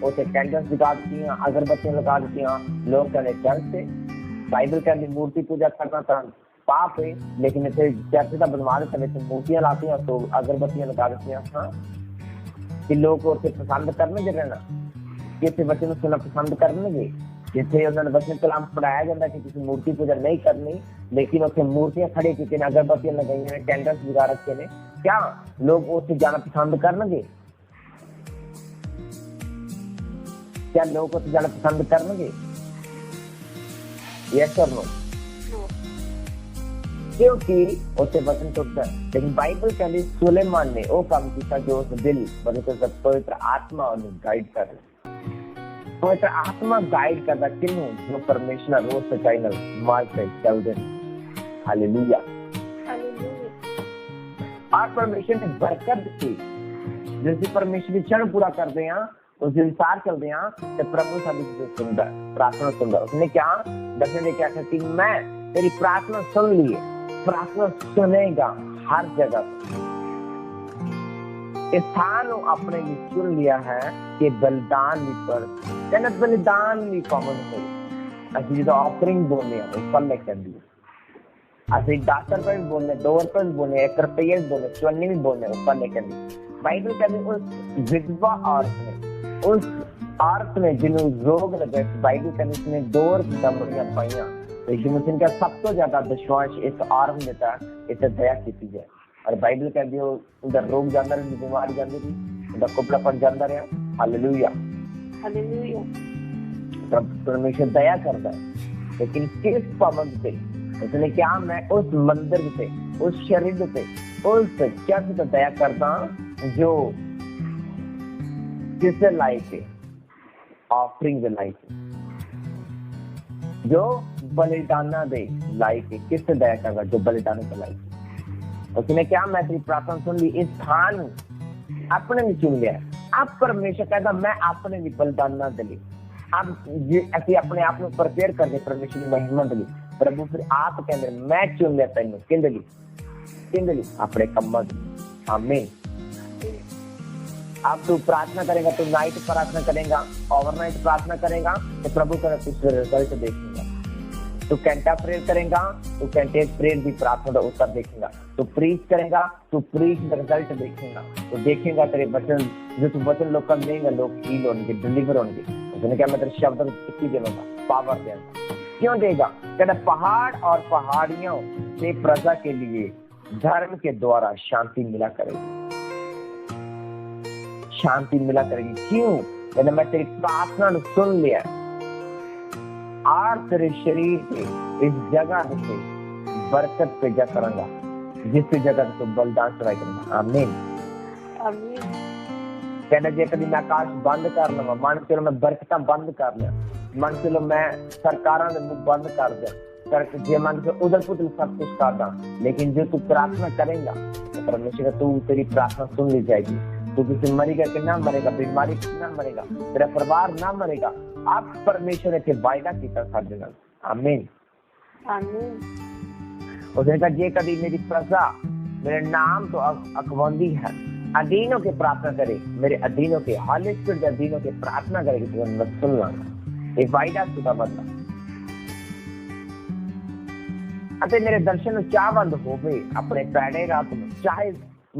उसे कैंडल्स लगा दी, अगरबत्तियां लगा दी, लोग कहते चर्च है। बाइबल कहती मूर्ति पूजा करना तो पाप है, लेकिन इसे चर्च का बनवा देते तो मूर्तियां लाती हैं तो अगरबत्तियां लगा देती हैं। हाँ कि लोग उसे पसंद करने रहना, किसी बच्चे को सुनना पसंद करने, जिथे उन्होंने बच्चे कलाम पढ़ाया जाता कि किसी मूर्ति पूजा नहीं करनी, लेकिन उसे मूर्तियां खड़ी की, अगरबत्तियां लगाई हैं, कैंडल्स लगा रखे ने, क्या लोग उसे जाना पसंद करनगे? क्या लोग उसे जाना पसंद करनगे? यस और नो? क्योंकि उसे वचन टूटता है। लेकिन बाइबल कहती सुलेमान ने वो काम किया जो उस दिल पवित्र आत्मा उन्हें गाइड कर रही। पवित्र आत्मा गाइड करता किन्नू जो परमेश्वर रोज सच्चाई नाल मार्ग पे चलदे ने। हालेलुया। और परमेश्वर ने बरकत दी, जैसे परमेश्वर की क्षण पूरा करते हैं, उस अनुसार चलते हैं, तो प्रभु सभी सुनता, प्रार्थना सुनता। उसने क्या दर्शन ने क्या कहा कि मैं तेरी प्रार्थना सुन ली है, प्रार्थना सुनेगा हर जगह। स्थान अपने लिए चुन लिया है कि बलिदान भी पर कहना बलिदान भी कॉमन हो। असि जो ऑफरिंग बोलने ऊपर ले कर दी, असि $10 भी बोलने, $2 भी बोलने, ₹1 भी बोलने, 20 भी बोलने, ऊपर ले कर दी। बाइबल कहती उस विधवा औरत ने जिन्हों रोग लगे, बाइबल कहती उसने 2 दमड़ियां पाइया। तो यीशु मसीह का सबसे ज्यादा विश्वास इस औरत ने था, इसे दया की जाए। और बाइबल कहती है उधर रोग जाता रहे, बीमारी जाती थी, उधर कुपड़ापन जाता रहा। हालेलुया। हालेलुया। परमेश्वर दया करता है, लेकिन किस पाबंद पे? उसने क्या मैं उस मंदिर पे, उस शरीर पे, उस चर्च पे दया करता जो किससे लायक है? ऑफरिंग दे लायक है, जो बलिदाना दे लायक है। किससे दया करता? जो बलिदान के लायक है। उसने क्या मैं तेरी प्रार्थना सुन ली, इस स्थान अपने भी चुन लिया। अब परमेश्वर कहता मैं अपने भी बलिदान ना दिली। अब ऐसे अपने आप में प्रिपेयर कर दे परमेश्वर की महिमा दिली। प्रभु फिर आप कहते मैं चुन लिया तेन किंदली अपने कम्मा दी। आमीन। अब तू प्रार्थना करेगा, तू नाइट प्रार्थना करेगा, ओवरनाइट प्रार्थना करेगा, तो प्रभु का रिजल्ट देखेगा। तू घंटा प्रेयर करेगा, तू घंटे प्रेयर की प्रार्थना का उत्तर देखेगा। तू प्रीच करेगा, तू प्रीच का रिजल्ट देखेगा। तो देखेगा तेरे वचन, जो तू वचन लोग कर देगा, लोग हील होंगे, डिलीवर होंगे। उसने क्या मैं तेरे शब्द को शक्ति देगा, पावर देगा। क्यों देगा? कहता पहाड़ और पहाड़ियों से प्रजा के लिए धर्म के द्वारा शांति मिला करेगी, शांति मिला करेगी। क्यों? कहता मैं तेरी प्रार्थना सुन लिया और तेरे शरीर पे इस जगह से बरकत भेजा करूंगा। जिसकी जगह तू बलिदान चढ़ाई करना। आमीन। आमीन। कहना जे कभी मैं आकाश बंद कर लवां, मन चलो मैं बरकतां बंद कर लिया, मन चलो मैं सरकारां दे मुंह बंद कर दिया, करके जे मन से उधर पुधर सब कुछ कर दा, लेकिन जो तू प्रार्थना करेगा तो परमेश्वर तू तेरी प्रार्थना सुन ली जाएगी। तू किसी मरेगा कि ना मरेगा, बीमारी कि ना मरेगा, तेरा परिवार ना मरेगा। आप परमेश्वर के वायदा कीता साडे नाल। आमीन। आमीन। उसने कहा जे कभी मेरी प्रजा मेरे नाम तो अखवांदी है, अधीनों के प्रार्थना करे, मेरे अधीनों के हाले स्पिरिट अधीनों के प्रार्थना करेगी तो मैं सुन लांगा। ये वायदा खुदा बंदा ਅਤੇ ਮੇਰੇ ਦਰਸ਼ਨ ਨੂੰ ਚਾਹਵੰਦ ਹੋਵੇ ਆਪਣੇ ਪੈੜੇ ਰਾਤ ਨੂੰ, ਚਾਹੇ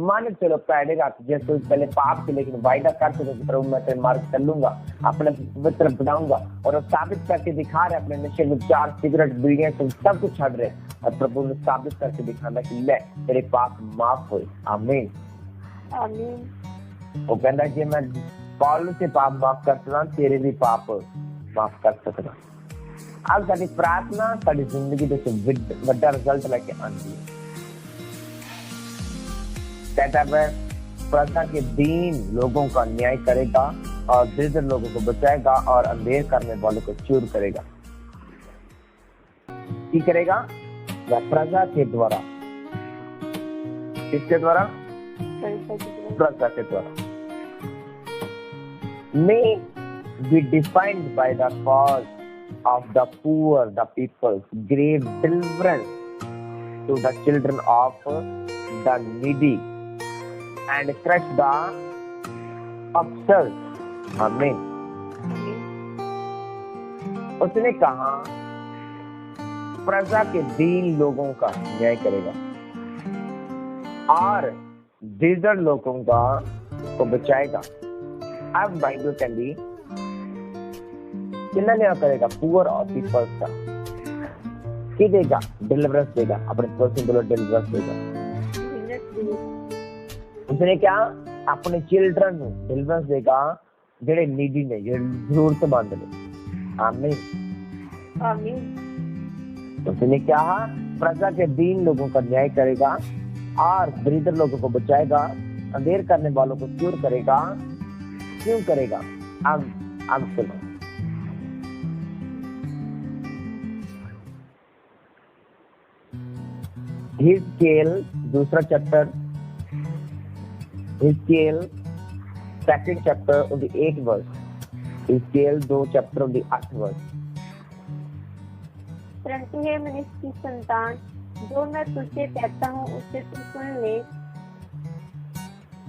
मन चलो पैडेगा जैसे पहले पाप से, लेकिन वायदा कर चुके कि प्रभु मैं तेरे मार्ग चलूंगा, अपने पवित्र बनाऊंगा, और वो साबित करके दिखा रहे अपने नशे विचार सिगरेट बीड़ियां सब कुछ छड़ रहे, और प्रभु ने साबित करके दिखाना कि ले तेरे पाप माफ हुए। आमीन। आमीन। वो कहता जे मैं पौलुस से पाप माफ कर सकता, तेरे भी पाप माफ कर सकता। अब साडी प्रार्थना साडी जिंदगी दे वड्डा रिजल्ट लेके आती है। कहता है प्रजा के दीन लोगों का न्याय करेगा और दरिद्र लोगों को बचाएगा और अंधेर करने वालों को चूर करेगा। की करेगा? वह प्रजा के द्वारा। किसके द्वारा? प्रजा के द्वारा। May be defined by the cause of the poor, the people's grave deliverance to the children of the needy and crush the oppressors. Amen. उसने कहा प्रजा के दीन लोगों का न्याय करेगा और दरिद्र लोगों का को बचाएगा। अब बाइबल कहती कितना न्याय करेगा? पुअर और पीपल्स का। की देगा? डिलीवरेंस देगा, अपने पर्सन को डिलीवरेंस देगा। उसने क्या? अपने चिल्ड्रन को डिलीवरेंस देगा जेडे नीडी ने, जेडे जरूरतमंद ने। आमीन। आमीन। उसने क्या? प्रजा के दीन लोगों का न्याय करेगा और दरिद्र लोगों को बचाएगा, अंधेर करने वालों को चूर करेगा। क्यों करेगा? अब सुनो। हिजकियल दूसरा चैप्टर, हिजकियल second chapter of the 8th verse, हिजकियल 2 chapter of the 8th verse. परंतु हे मनुष्य की संतान, जो मैं तुझसे कहता हूँ उसे तू सुन ले।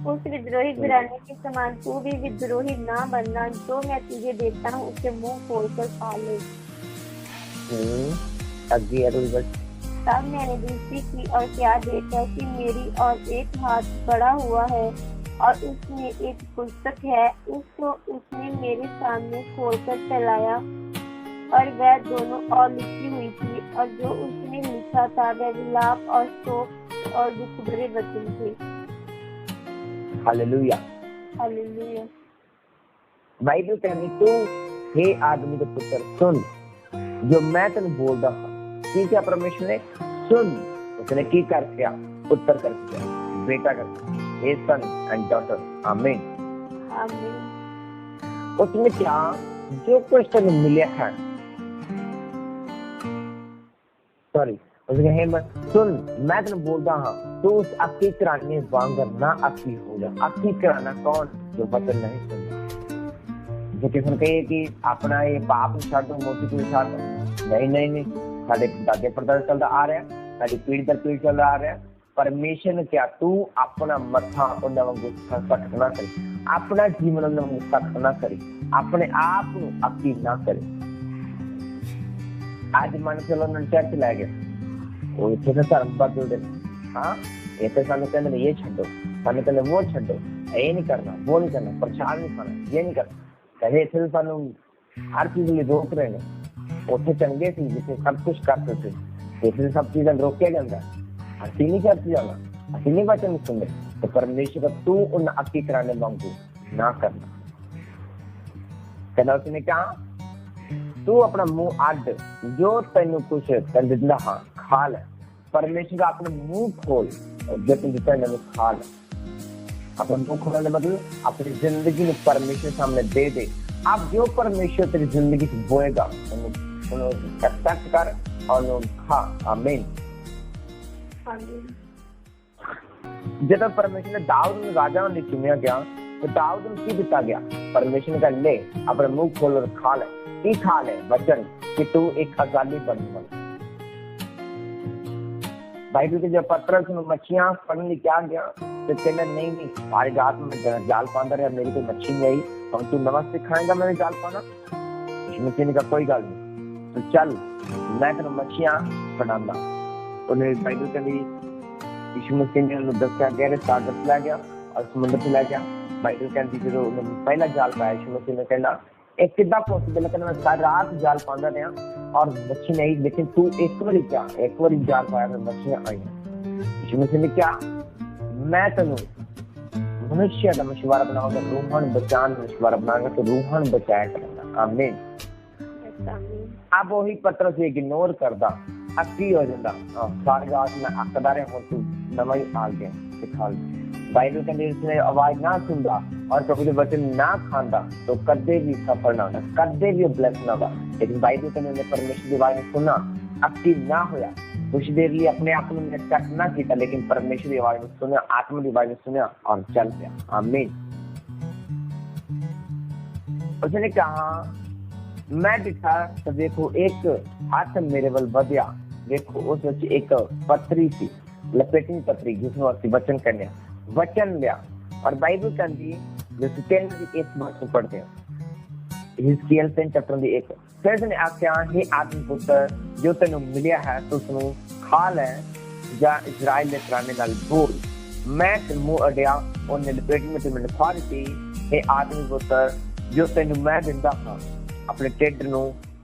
उस विद्रोही घराने के समान तू भी विद्रोही ना बनना। जो मैं तुझे देता हूँ उसे मुंह खोलकर खा ले। तब मैंने दृष्टि की और क्या देखा कि मेरी और एक हाथ बढ़ा हुआ है और उसमें एक पुस्तक है। उसको उसने मेरे सामने खोलकर फैलाया और वह दोनों और लिखी हुई थी, और जो उसने लिखा था वह विलाप और शोक और दुख भरे वचन थे। हालेलुया। हालेलुया। बाइबल कहती तू हे आदमी के पुत्र सुन जो मैं तेन बोल रहा हूँ। की क्या परमेश्वर ने? सुन। उसने की कर किया? पुत्र कर किया, बेटा कर किया, हे सन एंड डॉटर। आमीन। आमीन। उसमें क्या? जो कुछ तेन मिले है, सॉरी उसने हे सुन मैं तेन बोल रहा हूँ, तू उस अक्की कराने वांगर ना अक्की हो जा। अक्की कराना कौन? जो वचन नहीं सुनता। जो किसी ने कहे कि अपना ये पाप छाड़ दो, मोटी को छाड़ दो। नहीं, साढ़े दादे परदादे चलता आ रहा है, साड़ी पीढ़ी दर पीढ़ी चलता आ रहा है। परमेश्वर ने क्या? तू अपना मथा उन्हें वांगू सख्त ना करे, अपना जीवन उन्हें वांगू सख्त ना करे, अपने आप को अक्की ना करे। आज मन चलो उन्होंने चर्च लै गए, वो इतने से धर्म बदल दे। हाँ, इतने सानू कहते ये छो, सानू कहते वो छो, ये नहीं करना, वो नहीं करना, प्रसाद नहीं खाना, ये नहीं करना। कहे इतने सानू हर चीज लिए रोक रहे हैं। उसे चंगे सी जिसे सब कुछ करते थे, इसलिए सब चीजें रोके जाता है। असि नहीं करती जाना, असि नहीं वचन सुनते, तो परमेश्वर तू उन अक्की कराने वांगू ना करना। कहना उसने कहा तू अपना मुंह अड, जो तेन कुछ दिंदा हाँ खा ले, परमेश्वर का अपने मुंह खोल जो तुम जितना नमक खा ले। अपने मुंह खोलने मतलब अपनी जिंदगी में परमेश्वर सामने दे दे। अब जो परमेश्वर तेरी जिंदगी से बोएगा उन्हें एक्सेप्ट कर और खा। आमीन। जब परमेश्वर ने दाऊद ने राजा ने चुनिया गया तो दाऊद ने की दिता गया, परमेश्वर ने कहा ले अपने मुंह खोल और खा ले। की खा ले वचन कि तू एक अजाली बनने वाला। बाइबल के जब पत्रस में मच्छियां पकड़ने क्या गया तो कहना नहीं हमारी रात में जाल पांदा रहा, मेरी कोई मच्छी नहीं आई और तू नमस्ते खाएगा मैंने जाल पाना। मच्छी ने कहा कोई गल नहीं, तो चल मैं तेन मच्छियां पकड़ांदा। उन्हें बाइबल कहती यीशु मसीह ने दस्या गहरे सागर लै गया और समुद्र से लै गया। बाइबल कहती जो पहला जाल पाया यीशु मसीह ने कहना एक कितना पॉसिबल है, कहना मैं सारी रात जाल पांदा रहा और मच्छी नहीं, लेकिन तू एक बार जाल पाया फिर मछलियां आई। यीशु मसीह ने क्या मैं तेनू मनुष्य का मछुआरा बनाऊंगा, रूहन बचान मछुआरा बनाऊंगा, तो रूहन बचाया करूंगा। आमीन। अब वही पत्रस इग्नोर करदा अक्की हो जाता सारी रात में अकदा रहे हो तू नवा ही आ गया सिखा। बाइबल के उसने आवाज ना सुनता और कभी वचन ना खांदा तो कदे भी सफल ना होना, कदे भी ब्लेस ना होगा। लेकिन बाइबल के परमेश्वर की आवाज सुना एक्टिव ना होया, कुछ देर लिए अपने आप में एक्सेप्ट ना किया, लेकिन परमेश्वर की आवाज सुना, आत्मा की आवाज सुना और चल गया। आमीन। उसने कहा मैं दिखा तो देखो एक हाथ मेरे बल बढ़िया, देखो उस एक पत्री सी लपेटनी पत्री जिसमें असि वचन करने वचन लिया। और बाइबल कहती जैसे एक वर्ष पढ़ते हैं हिजकियल 10 चैप्टर दी 1 फिर ने आख्या हे आदम पुत्र जो तेन मिलिया है तो उसनु खा ले जा इजराइल दे घराने नाल बोल मैं तेन मुंह अड्या ओने लपेटनी में मैंने खा दी। हे आदम पुत्र जो तेन मैं दिंदा हां अपने ढिड नु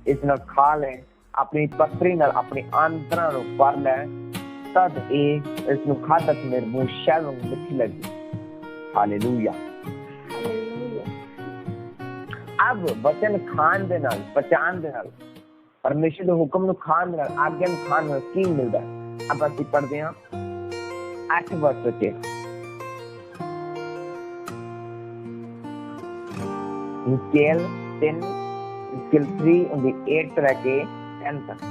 इस नाल खा ले, अपनी पत्री नाल अपनी आंतरां नु भर ले, तद ए इस नु खादा ते मेरे मुंह शैल मिठी लगी। हालेलुया। अब वचन खान दे नाल पहचान दे नाल परमेश्वर के हुक्म नु खान दे नाल आज्ञा नु खान नाल की मिलदा। अब ਅਸੀਂ पढ़ते हैं 8 वर्ष के स्केल 10 स्केल 3 on the 8 तरह के 10 तक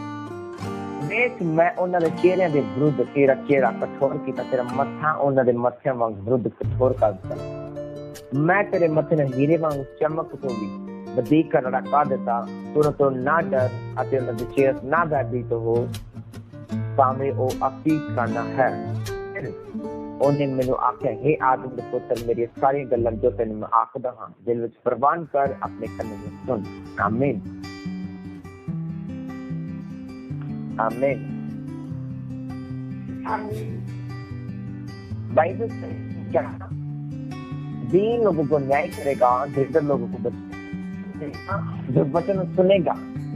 देख मैं ਉਹਨਾਂ ਦੇ ਚਿਹਰਿਆਂ ਦੇ ਵਿਰੁੱਧ ਤੇਰਾ ਚਿਹਰਾ ਕਠੋਰ ਕੀਤਾ, ਤੇਰਾ ਮੱਥਾ ਉਹਨਾਂ ਦੇ ਮੱਥਿਆਂ ਵਾਂਗ ਵਿਰੁੱਧ ਕਠੋਰ ਕਰ ਦਿੱਤਾ। मैं तेरे मथे ने हीरे वांग चमक तो भी बदीक कर रखा देता, तो ना डर अते उन दे चेहरे ना भयभीत हो भावें ओ अतीत करना है। ओने मैनू आख्या हे आदम दे पुत्र मेरी सारी गल्लां जो तैनूं मैं आखदा हां दिल विच प्रवान कर अपने कन्ने में सुन। आमीन आमीन आमीन। बाइबल से क्या दीन लोगों को न्याय करेगा, दरिद्र लोगों को बचाएगा, जो वचन सुनेगा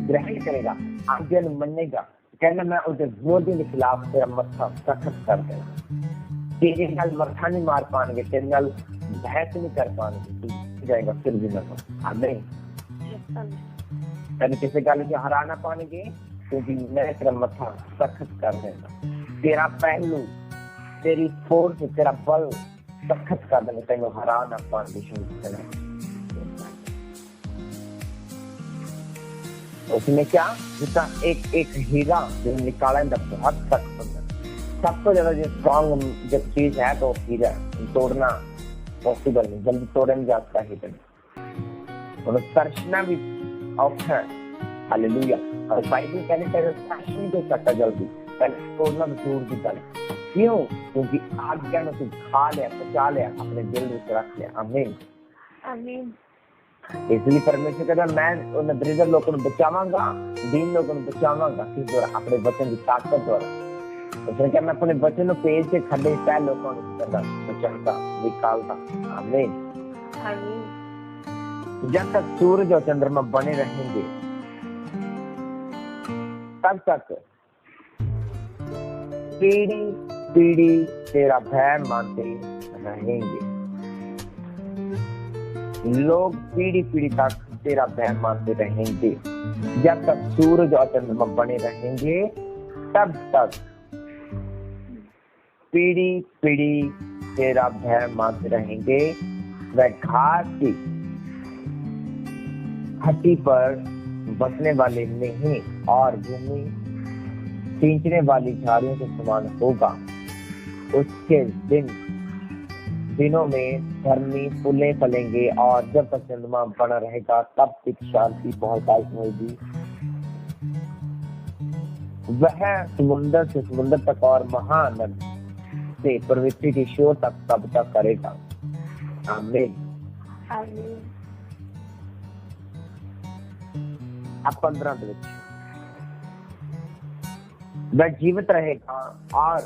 ग्रहण करेगा आज्ञा मनेगा, कहना मैं उसके विरोधी के खिलाफ तेरा मत्था सख्त कर देगा। तेरे नाल मत्था नहीं मार पाएंगे, तेरे नाल बहस नहीं कर पाएंगे, जाएगा फिर भी ना। आमीन। तेरे किसी गल से हरा ना पाएंगे क्योंकि मैं तेरा मत्था सख्त कर देगा। तेरा पहलू तेरी फोर्स तेरा बल सख्त कर देने तेनों हरा ना पाएंगे। उसने क्या जितना एक हीरा जो निकाला बहुत सख्त होता है, सब तो ज्यादा जो स्ट्रॉन्ग जब चीज है तो हीरा तोड़ना पॉसिबल नहीं, जल्दी तोड़े नहीं जाता हीरा और तरसना भी औखा है। हालेलुया। और बाइबल कहने तेरे तरस नहीं दे सकता जल्दी, पहले तोड़ना तो दूर की गल। क्यों? क्योंकि आज्ञा ने तू खा लिया, पचा लिया, अपने दिल में रख लिया। आमीन आमीन। इसलिए परमेश्वर कहता मैं उन दरिद्र लोगों को बचावांगा, दीन लोगों को बचावांगा किस द्वारा? अपने वचन की ताकत द्वारा। उसने कहा मैं अपने वचन को पेज से खड्डे सह लोगों को करता बचाता निकालता। आमीन आमीन। जब तक सूरज और चंद्रमा बने रहेंगे तब तक पीढ़ी पीढ़ी तेरा भय मानते रहेंगे। लोग पीढ़ी पीढ़ी तक तेरा भय मानते रहेंगे। जब तक सूरज और चंद्रमा बने रहेंगे तब तक पीढ़ी पीढ़ी तेरा भय मानते रहेंगे। वह घास की हड्डी पर बसने वाले नहीं और भूमि सींचने वाली झाड़ियों के समान होगा। उसके दिनों में धर्मी फूले फलेंगे और जब तक चंद्रमा बना रहेगा तब तक शांति बहुतायत होगी। वह समुद्र से समुद्र तक और महानद से प्रवृत्ति के शोर तक कब्जा करेगा। आमीन। आमीन। अब 15 दिन वह जीवित रहेगा और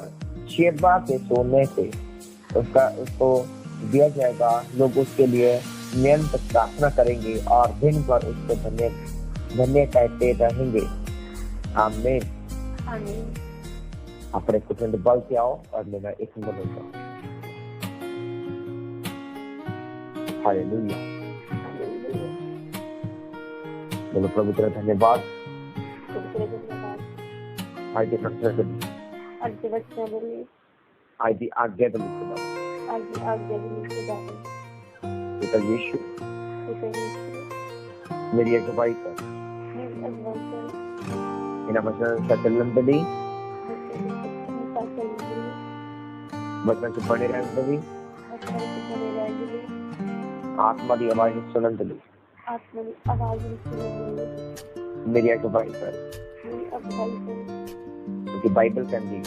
शेरबा के सोने से उसको दिया जाएगा। लोग उसके लिए निरंतर प्रार्थना करेंगे और दिन भर उसको धन्य धन्य कहते रहेंगे। आमीन। आमीन। अपने कुछ बल से आओ और मेरा एक नंबर होगा। हालेलुया। बोलो प्रभु तेरा धन्यवाद। आज के प्रश्न के लिए आज की आज्ञा के लिए पिता यीशु मेरी अगुवाई कर इन वचन का चलन दली वचन से बने रहने दली आत्मा की आवाज सुनन दली मेरी अगुवाई कर क्योंकि बाइबल कहती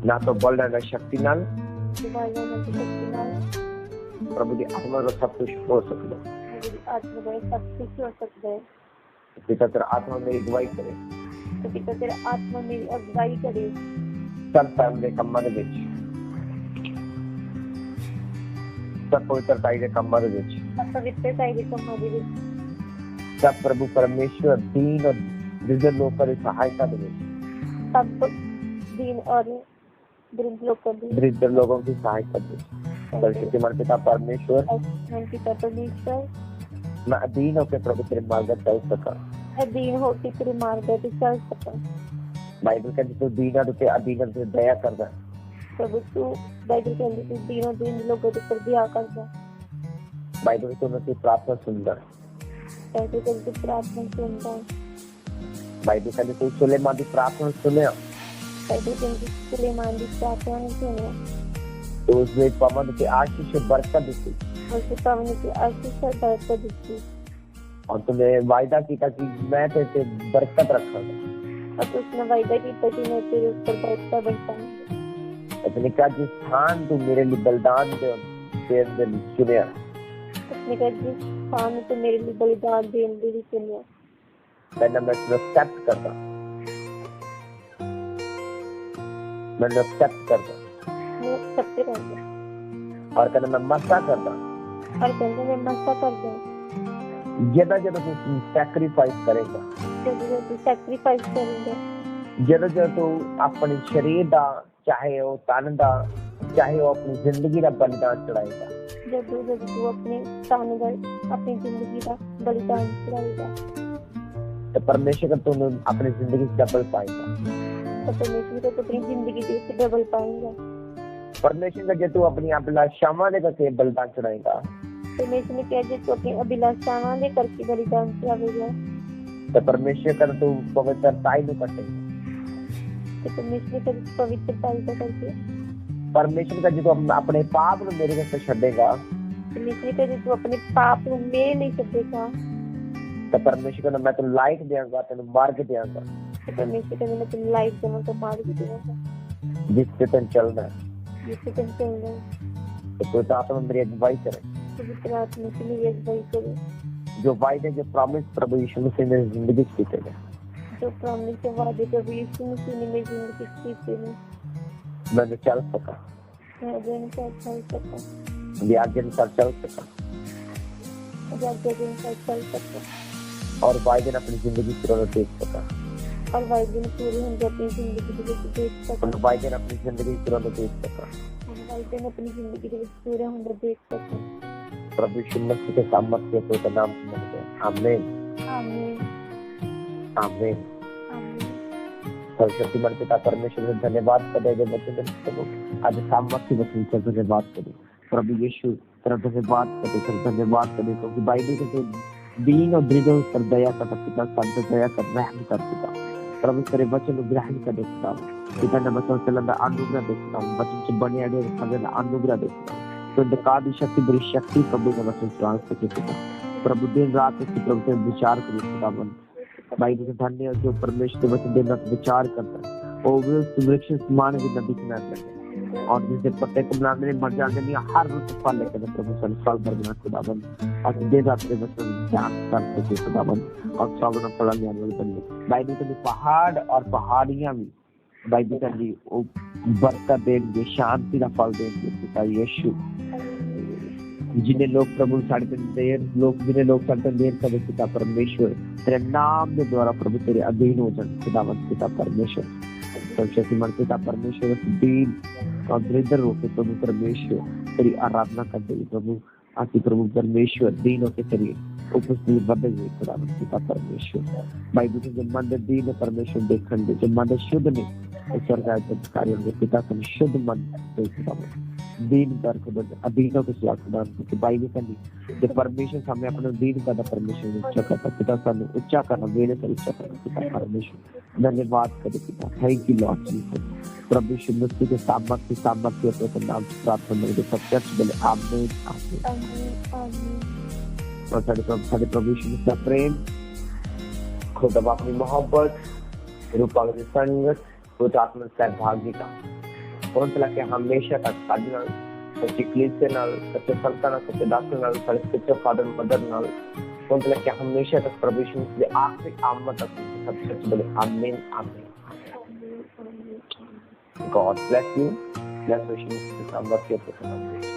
ना तो बल ना शक्ति नाल प्रभु की आत्मा का सब कुछ हो सकता है। पिता तेरा आत्मा मेरी अगुवाई करे सब फैमिली कम्मा दे विच सब पवित्रताई के कम्मा दे विच सब प्रभु परमेश्वर दीन और दरिद्र लोगों की सहायता दे सब दीन और दरिद्र लोगों की सहायता दे। सर्वशक्तिमान पिता परमेश्वर मैं अधीन होकर प्रभु तेरे मार्ग पर चल सका। बाइबल कहती तू दीना तो अधीन से दया करदा प्रभु तू बाइबल कहती तू दीनों दीन लोगों पर दया करदा। बाइबल तो उनकी प्रार्थना सुनदा बाइबल कहती प्रार्थना सुनदा। बाइबल कहती तू सुलेमान की प्रार्थना सुनिया बाइबल कहती सुलेमान की प्रार्थना सुनिया तो उसमें पवन की आशीष और बरकत दी और तुम्हें वायदा किया कि मैं तेरे बरकत रखूंगा और उसने वायदा किया कि मैं तेरे ऊपर बरकत बरसाऊंगा। उसने कहा जिस स्थान तू मेरे लिए बलिदान दे तेरे चुनिया उसने कहा जिस स्थान तू मेरे लिए बलिदान देने के लिए चुनिया मैं एक्सेप्ट करता मैं एक्सेप्ट करता सबसे पहले और कहना मैं मसा करता और कहना मैं मसा करता जदा जदा तू सैक्रिफाइस करेगा तू सैक्रिफाइस करेगा जदा जदा तू अपने शरीर दा चाहे वो तन दा चाहे वो अपनी जिंदगी दा बलिदान चढ़ाएगा जब तू अपने तन दा अपनी जिंदगी दा बलिदान चढ़ाएगा तो परमेश्वर तू अपनी जिंदगी से डबल पाएगा। तो परमेश्वर को अपनी जिंदगी से डबल पाएगा। परमेश्वर का जो तू अपनी अभिलाषावां दे करके बलिदान चढ़ाएगा परमेश्वर ने कहा जो अपनी अभिलाषावां दे करके बलिदान चढ़ाएगा तो परमेश्वर का तू पवित्रताई नु कटेगा तो परमेश्वर का पवित्रताई का करके परमेश्वर का जो तू अपने पाप नु मेरे से छड़ेगा परमेश्वर का जो तू अपने पाप नु मेरे नहीं छड़ेगा तो परमेश्वर का मैं तेन लाइट देंगा तेन मार्ग देंगा तो परमेश्वर का मैं तेन लाइट देंगा तो मार्ग देंगा जिससे तेन चलना जिससे तेन चलना तो पवित्र आत्मा मेरी अगुवाई करे पवित्र आत्मा से मेरी अगुवाई करे जो वायदे जो प्रॉमिस प्रभु यीशु मसीह ने जिंदगी की थे जो प्रॉमिस के वादे प्रभु यीशु मसीह ने मेरी जिंदगी की थी मैं चल सका मैं दिन से चल सका ये आगे अनुसार चल सका आगे अनुसार चल सका और वायदे अपनी जिंदगी पूरा देख सका और वायदे पूरी हम अपनी जिंदगी देख सका और वायदे अपनी जिंदगी पूरा देख सका वायदे अपनी जिंदगी पूरा हम देख सका प्रभु यीशु मसीह के सामर्थ्य के नाम से मांगते हैं आमीन आमीन आमीन। सर्वशक्तिमान पिता परमेश्वर का धन्यवाद करें जो बच्चे प्रभु आज सामर्थ्य वचन का धन्यवाद करें प्रभु यीशु तेरा धन्यवाद करें तेरा धन्यवाद करें क्योंकि बाइबल के जो दीन और दृढ़ पर दया कर पिता संत दया कर रहम कर पिता प्रभु तेरे वचन को ग्रहण कर देखता हूँ पिता ने वचन चलना अनुग्रह देखता हूँ वचन से बने अड़े समझना अनुग्रह देखता हूँ तो अंधकार शक्ति बड़ी शक्ति प्रभु ने वचन चुरा सके पिता प्रभु दिन रात इसकी प्रभु से विचार करिए खुदावन बाइबल के धन्य जो परमेश्वर के वचन दिन रात विचार करता है और वे वृक्ष समान भी नदी किनारे लगे और जिसे पत्ते को बनाने मर जाने नहीं हर रुत फल लेकर प्रभु सन फल बरगना खुदावन और दिन रात के वचन ध्यान करते थे खुदावन और सावन फल लेने वाले बने बाइबल के पहाड़ और पहाड़ियां भी बाइबल का जी बरकत देंगे शांति का फल देंगे पिता यीशु जिन्हें लोग प्रभु साढ़े जिन्हें लोग साढ़े देर कर पिता परमेश्वर तेरे नाम के द्वारा प्रभु तेरे अधीन हो जाए खुदावन पिता परमेश्वर सर्वशक्तिमान पिता परमेश्वर दीन और दरिद्र होकर प्रभु परमेश्वर तेरी आराधना कर दे प्रभु आती प्रभु परमेश्वर दीन होकर तेरी उपस्थिति बढ़ गई खुदावन पिता परमेश्वर बाइबल के जो मन दीन परमेश्वर देखन दे जो मन शुद्ध नहीं सरकार कार्यों के पिता को शुद्ध मन दे खुदावन दीन कर खुदा अधीनों के सिवा खुदा क्योंकि बाइबल का नहीं जो परमेश्वर सामने अपने दीन का परमेश्वर उच्चा करता पिता सामने उच्चा करना मेरे से उच्चा करना पिता परमेश्वर धन्यवाद करे पिता थैंक यू लॉर्ड जीसस प्रभु यीशु मसीह के सामर्थ्य अपने नाम से प्रार्थना करके सब चर्च बोले आमीन आमीन और सारे प्रभु यीशु मसीह का प्रेम खुदा अपनी मोहब्बत रूपांतर की संगत खुद आत्मा सहभागिता कौन चला के हमेशा तक साधना सच्ची कलीसिया नाल सच्चे संतान सच्चे दास नाल सच्चे फादर मदर नाल कौन चला के हमेशा तक प्रभु यीशु मसीह आखिरी आमद तक सब सच बोले आमीन आमीन God bless you. Bless you.